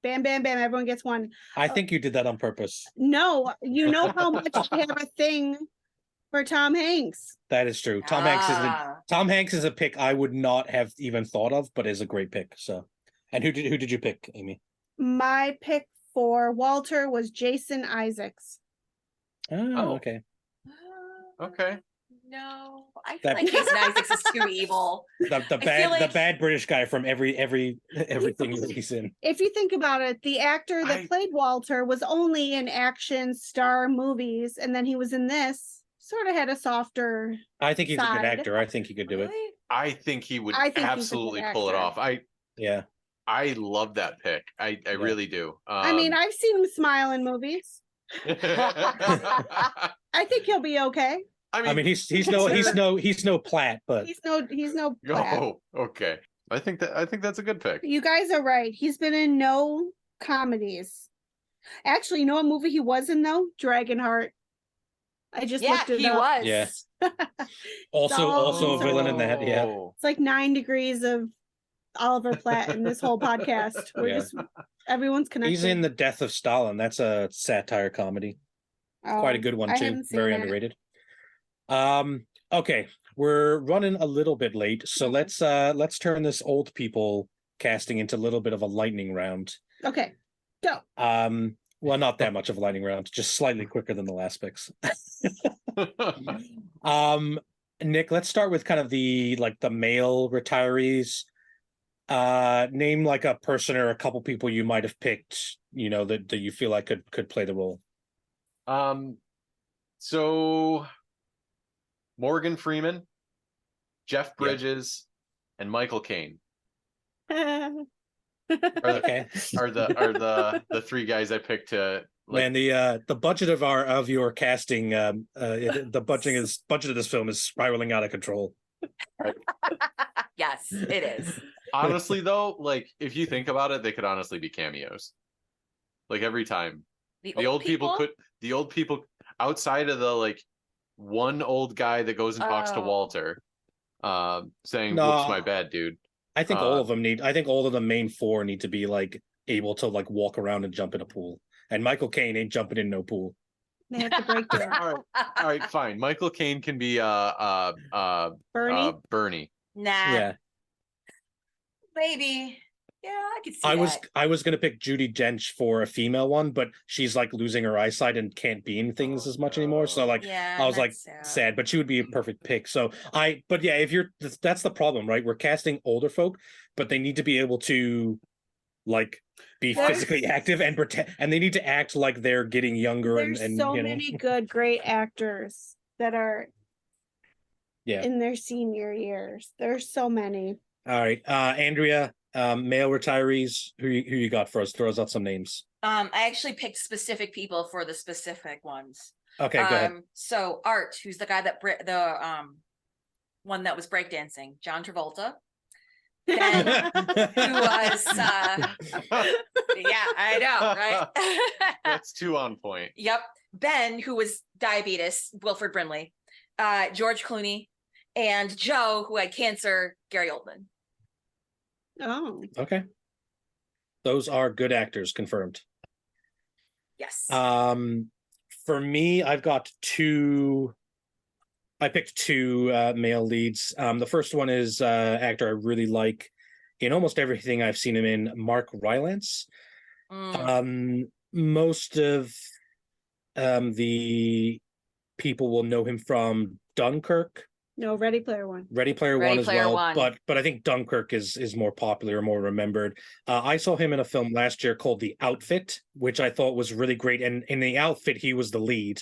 Bam, bam, bam. Everyone gets one. I think you did that on purpose. No, you know how much I have a thing for Tom Hanks. That is true. Tom Hanks is a pick I would not have even thought of, but is a great pick. So, and who did you pick, Amy? My pick for Walter was Jason Isaacs. Oh, okay. Okay. No, I feel like Jason Isaacs is too evil. The bad British guy from everything that he's in. If you think about it, the actor that played Walter was only in action star movies, and then he was in this. Sort of had a softer. I think he's a good side. actor. I think he could do it. I think he would absolutely pull it off. I love that pick. I really do. I mean, I've seen him smile in movies. I think he'll be okay. I mean, he's no Platt, but he's no Platt. Oh, okay. I think that's a good pick. You guys are right. He's been in no comedies. Actually, you know what movie he was in though? Dragonheart. I just looked it up. He was. Yeah. Also a villain in that. Yeah. It's like 9 degrees of Oliver Platt in this whole podcast. Everyone's connected. He's in The Death of Stalin. That's a satire comedy. Quite a good one too. Very underrated. Okay, we're running a little bit late, so let's turn this old people casting into a little bit of a lightning round. Okay, go. Well, not that much of a lightning round, just slightly quicker than the last picks. Nick, let's start with kind of the male retirees. Name like a person or a couple people you might have picked, that you feel like could play the role. So Morgan Freeman, Jeff Bridges, and Michael Caine are the three guys I picked to. Man, the budget of your casting, the budget of this film is spiraling out of control. Yes, it is. Honestly, though, if you think about it, they could honestly be cameos. Every time the old people outside of the one old guy that goes and talks to Walter, saying, "Whoops, my bad, dude." I think all of them all of the main four need to be able to walk around and jump in a pool. And Michael Caine ain't jumping in no pool. They have to break their all right, fine. Michael Caine can be Bernie. Nah. Yeah. Maybe. Yeah, I could see that. I was gonna pick Judi Dench for a female one, but she's losing her eyesight and can't be in things as much anymore. So I was sad, but she would be a perfect pick. So that's the problem, right? We're casting older folk, but they need to be able to be physically active and pretend, and they need to act like they're getting younger. There's and so many good, great actors that are in their senior years. There's so many. All right, Andrea, male retirees. Who you got for us? Throw us out some names. I actually picked specific people for the specific ones. Okay, go ahead. So Art, who's the guy that one that was breakdancing, John Travolta. Ben, who was yeah, I know, right? That's too on point. Yep. Ben, who was diabetes, Wilford Brimley, George Clooney, and Joe, who had cancer, Gary Oldman. Oh, okay. Those are good actors, confirmed. Yes. For me, I picked two male leads. The first one is actor I really like in almost everything I've seen him in, Mark Rylance. Most of the people will know him from Dunkirk. No, Ready Player One. Ready Player Ready One as Player well, One. but I think Dunkirk is more popular, more remembered. I saw him in a film last year called The Outfit, which I thought was really great. And in The Outfit, he was the lead,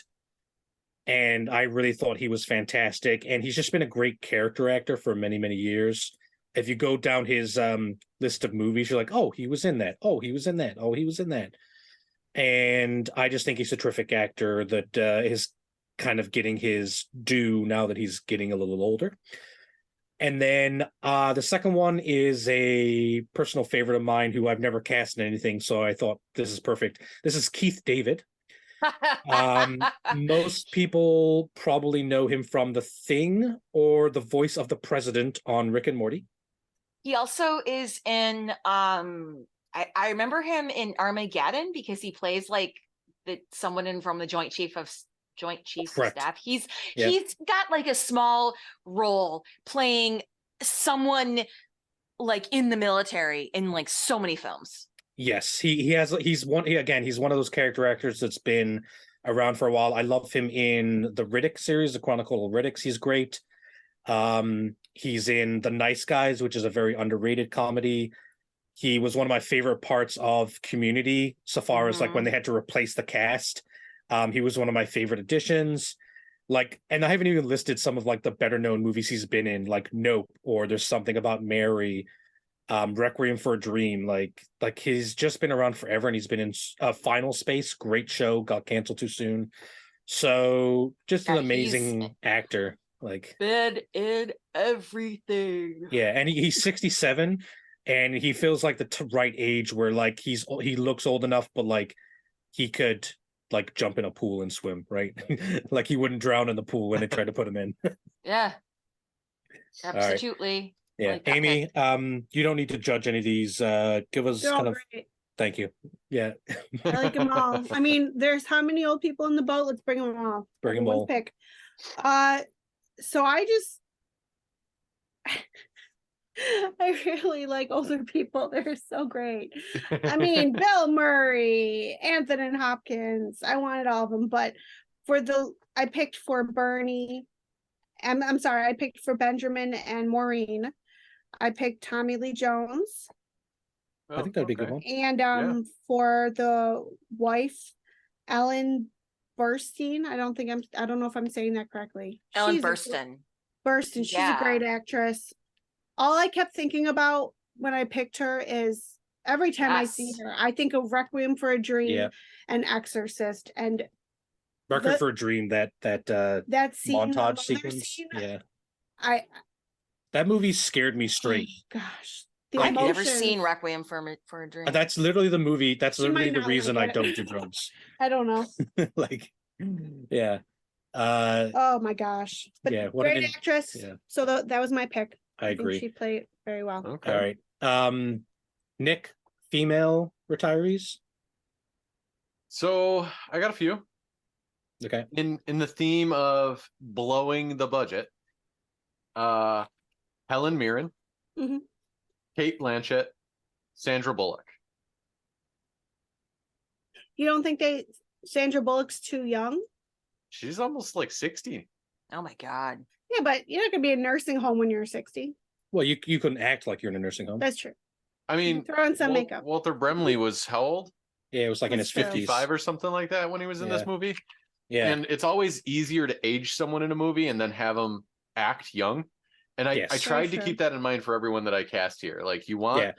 and I really thought he was fantastic. And he's just been a great character actor for many, many years. If you go down his list of movies, you're like, oh, he was in that. Oh, he was in that. Oh, he was in that. And I just think he's a terrific actor that is kind of getting his due now that he's getting a little older. And then the second one is a personal favorite of mine who I've never cast in anything, so I thought this is perfect. This is Keith David. Most people probably know him from The Thing or the voice of the president on Rick and Morty. He also is in I remember him in Armageddon because he plays like someone from the Joint Chiefs of Staff. He's got like a small role playing someone like in the military in like so many films. Yes, he's one of those character actors that's been around for a while. I love him in the Riddick series, the Chronicle of Riddick. He's great. He's in The Nice Guys, which is a very underrated comedy. He was one of my favorite parts of Community, so far as like when they had to replace the cast. He was one of my favorite additions. Like, and I haven't even listed some of like the better known movies he's been in, like Nope, or There's Something About Mary, Requiem for a Dream. Like he's just been around forever, and he's been in Final Space, great show, got canceled too soon. So just an amazing actor. Like been in everything. Yeah, and he's 67. And he feels like the right age where like he looks old enough, but like he could like jump in a pool and swim, right? Like he wouldn't drown in the pool when they tried to put him in. Yeah, absolutely. Right. Yeah, like Amy, you don't need to judge any of these. Give us They're kind all of. great. Thank you. Yeah, I like them all. I mean, there's how many old people in the boat? Let's bring them all. Bring them all. Pick. So I just. I really like older people. They're so great. I mean, Bill Murray, Anthony Hopkins. I wanted all of them, but I picked for Bernie. I'm sorry, I picked for Benjamin and Maureen. I picked Tommy Lee Jones. I think that'd be a good one. And for the wife, Ellen Burstyn. I don't know if I'm saying that correctly. Ellen Burstyn. She's a great actress. All I kept thinking about when I picked her is every time I see her, I think of Requiem for a Dream and Exorcist and Requiem for a Dream. That scene, montage sequence. That movie scared me straight. Oh, gosh, I've never seen Requiem for a Dream. That's literally the movie. That's literally the reason I don't do drugs. I don't know. Like, yeah. Oh my gosh! But great actress. Yeah. So that was my pick. I agree. She played very well. Okay. All right. Nick, female retirees. So I got a few. Okay. In the theme of blowing the budget, Helen Mirren, Cate Blanchett, Sandra Bullock. You don't think Sandra Bullock's too young? She's almost like 60. Oh my God. Yeah, but you're not gonna be in a nursing home when you're 60. Well, you couldn't act like you're in a nursing home. That's true. I mean, throw in some makeup. Walter Brimley was how old? Yeah, it was like in his 50s. 55 or something like that when he was in this movie. Yeah. And it's always easier to age someone in a movie and then have them act young. And I tried to keep that in mind for everyone that I cast here. Like you want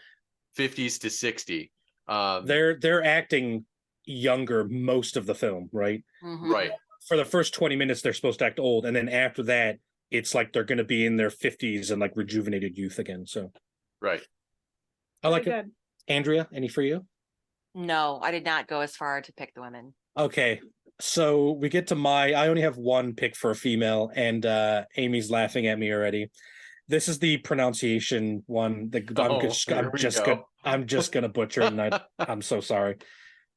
50s to 60. They're acting younger most of the film, right? Right. For the first 20 minutes, they're supposed to act old. And then after that, it's like they're going to be in their 50s and like rejuvenated youth again. So, right. I like it. Andrea, any for you? No, I did not go as far to pick the women. Okay. So we get to I only have one pick for a female, and Amy's laughing at me already. This is the pronunciation one. I'm just gonna butcher it, and I'm so sorry.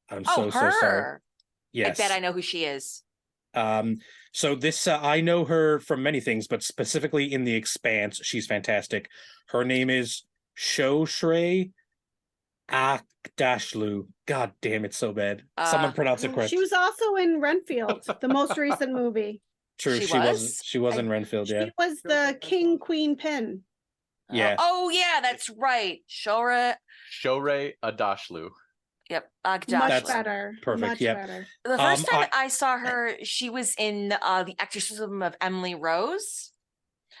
I'm so sorry. Yes. I bet I know who she is. So this I know her from many things, but specifically in The Expanse, she's fantastic. Her name is Shoshre Akdashlu. God damn, it's so bad. Someone pronounce it correct. She was also in Renfield, the most recent movie. True. She was in Renfield. Yeah. She was the king queen pin. Yeah. Oh yeah, that's right. Shorey Adashlu. Yep. Much That's better. perfect, Much yep. better. The first time I saw her, she was in The Exorcism of Emily Rose.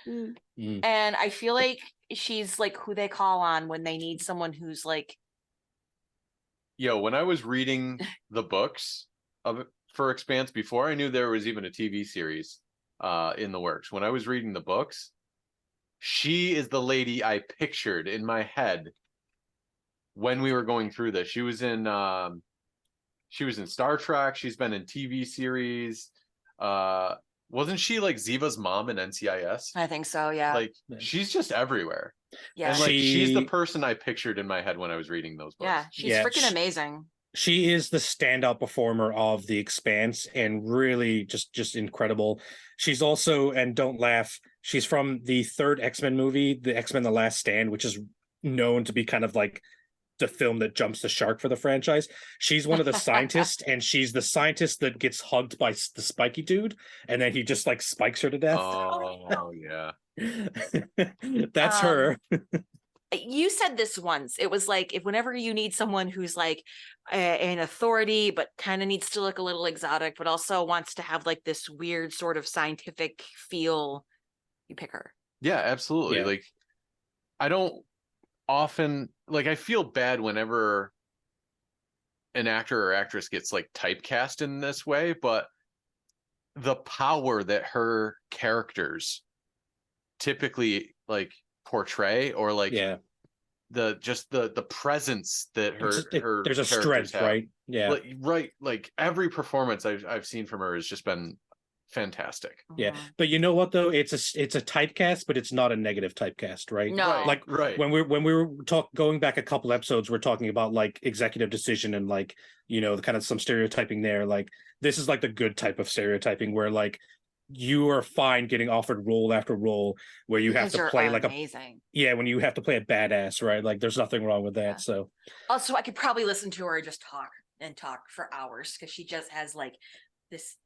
Mm. And I feel like she's like who they call on when they need someone who's like. Yo, when I was reading the books for Expanse before I knew there was even a TV series in the works, when I was reading the books, she is the lady I pictured in my head when we were going through this. She was in Star Trek. She's been in TV series. Wasn't she like Ziva's mom in NCIS? I think so, yeah. Like she's just everywhere. Yeah. And like she's the person I pictured in my head when I was reading those books. Yeah, she's freaking amazing. She is the standout performer of The Expanse and really just incredible. She's also, and don't laugh, she's from the third X-Men movie, the X-Men The Last Stand, which is known to be kind of like the film that jumps the shark for the franchise. She's one of the scientists, and she's the scientist that gets hugged by the spiky dude, and then he just like spikes her to death. Oh yeah. That's her. You said this once. It was like, if whenever you need someone who's like an authority, but kind of needs to look a little exotic, but also wants to have like this weird sort of scientific feel, you pick her. Yeah, absolutely. Yeah. Like I don't often like, I feel bad whenever an actor or actress gets like typecast in this way, but the power that her characters typically like portray, or like the presence that her there's a strength have. right like every performance I've seen from her has just been fantastic. Yeah, but you know what though, it's a typecast, but it's not a negative typecast, right? No, right. When we were going back a couple episodes, we're talking about like executive decision and like, you know, kind of some stereotyping there. Like this is like the good type of stereotyping where like you are fine getting offered role after role where you have to play like amazing. When you have to play a badass, right? Like there's nothing wrong with that. Yeah. So also I could probably listen to her just talk for hours because she just has like this.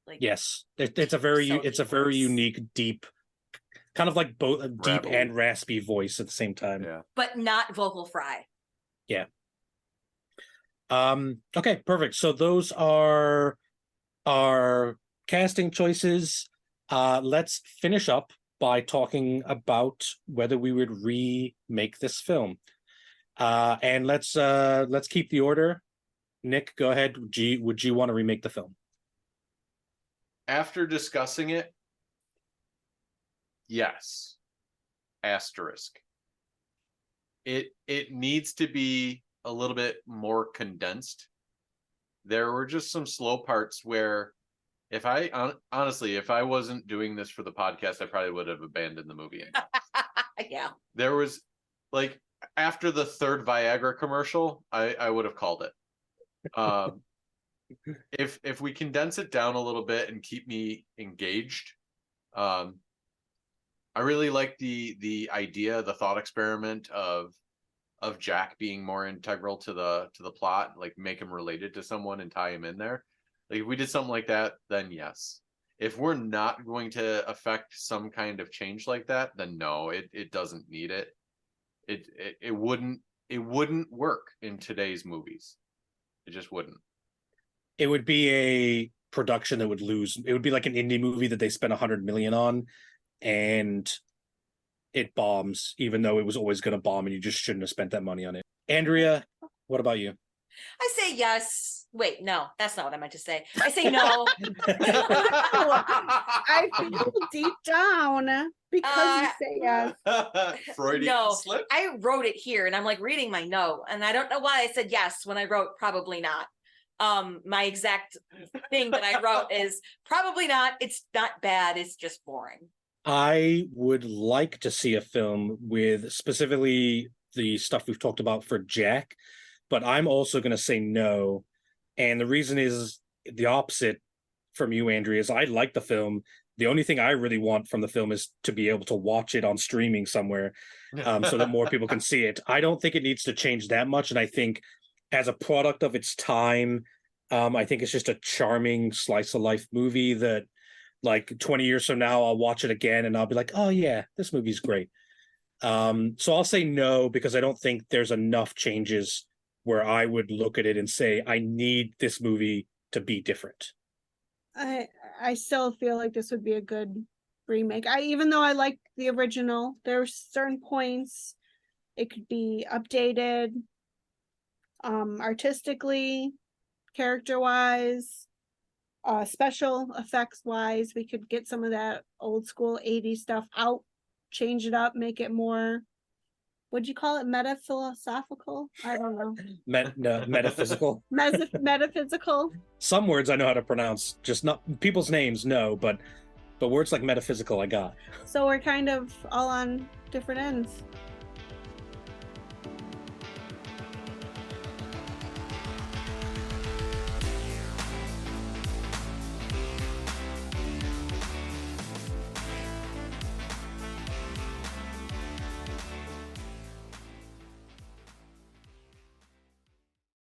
Like, yes, it's a very unique, deep, kind of like both a deep and raspy voice at the same time. Yeah, but not vocal fry. Yeah. Okay, perfect. So those are our casting choices. Let's finish up by talking about whether we would remake this film. And let's keep the order. Nick, go ahead. Would you want to remake the film? After discussing it, yes. Asterisk. It needs to be a little bit more condensed. There were just some slow parts where if I wasn't doing this for the podcast, I probably would have abandoned the movie. Yeah. There was like after the third Viagra commercial, I would have called it. If we condense it down a little bit and keep me engaged, I really like the idea, the thought experiment of Jack being more integral to the plot, like make him related to someone and tie him in there. Like if we did something like that, then yes. If we're not going to affect some kind of change like that, then no, it doesn't need it. It wouldn't work in today's movies. It just wouldn't. It would be a production that would lose. It would be like an indie movie that they spent $100 million on, and it bombs, even though it was always going to bomb, and you just shouldn't have spent that money on it. Andrea, what about you? I say yes. Wait, no, that's not what I meant to say. I say no. I feel deep down because you say yes. Freudian slip. I wrote it here, and I'm like reading my note, and I don't know why I said yes when I wrote probably not. My exact thing that I wrote is probably not. It's not bad. It's just boring. I would like to see a film with specifically the stuff we've talked about for Jack, but I'm also going to say no. And the reason is the opposite from you, Andrea, is I like the film. The only thing I really want from the film is to be able to watch it on streaming somewhere so that more people can see it. I don't think it needs to change that much. And I think as a product of its time, I think it's just a charming slice of life movie that like 20 years from now, I'll watch it again and I'll be like, oh yeah, this movie's great. So I'll say no, because I don't think there's enough changes where I would look at it and say, I need this movie to be different. I still feel like this would be a good remake. Even though I like the original, there's certain points it could be updated, artistically, character wise, special effects wise. We could get some of that old school 80s stuff out, change it up, make it more, what'd you call it, meta-philosophical? I don't know. Metaphysical. Metaphysical. Some words I know how to pronounce, just not people's names, no, but words like metaphysical I got. So we're kind of all on different ends.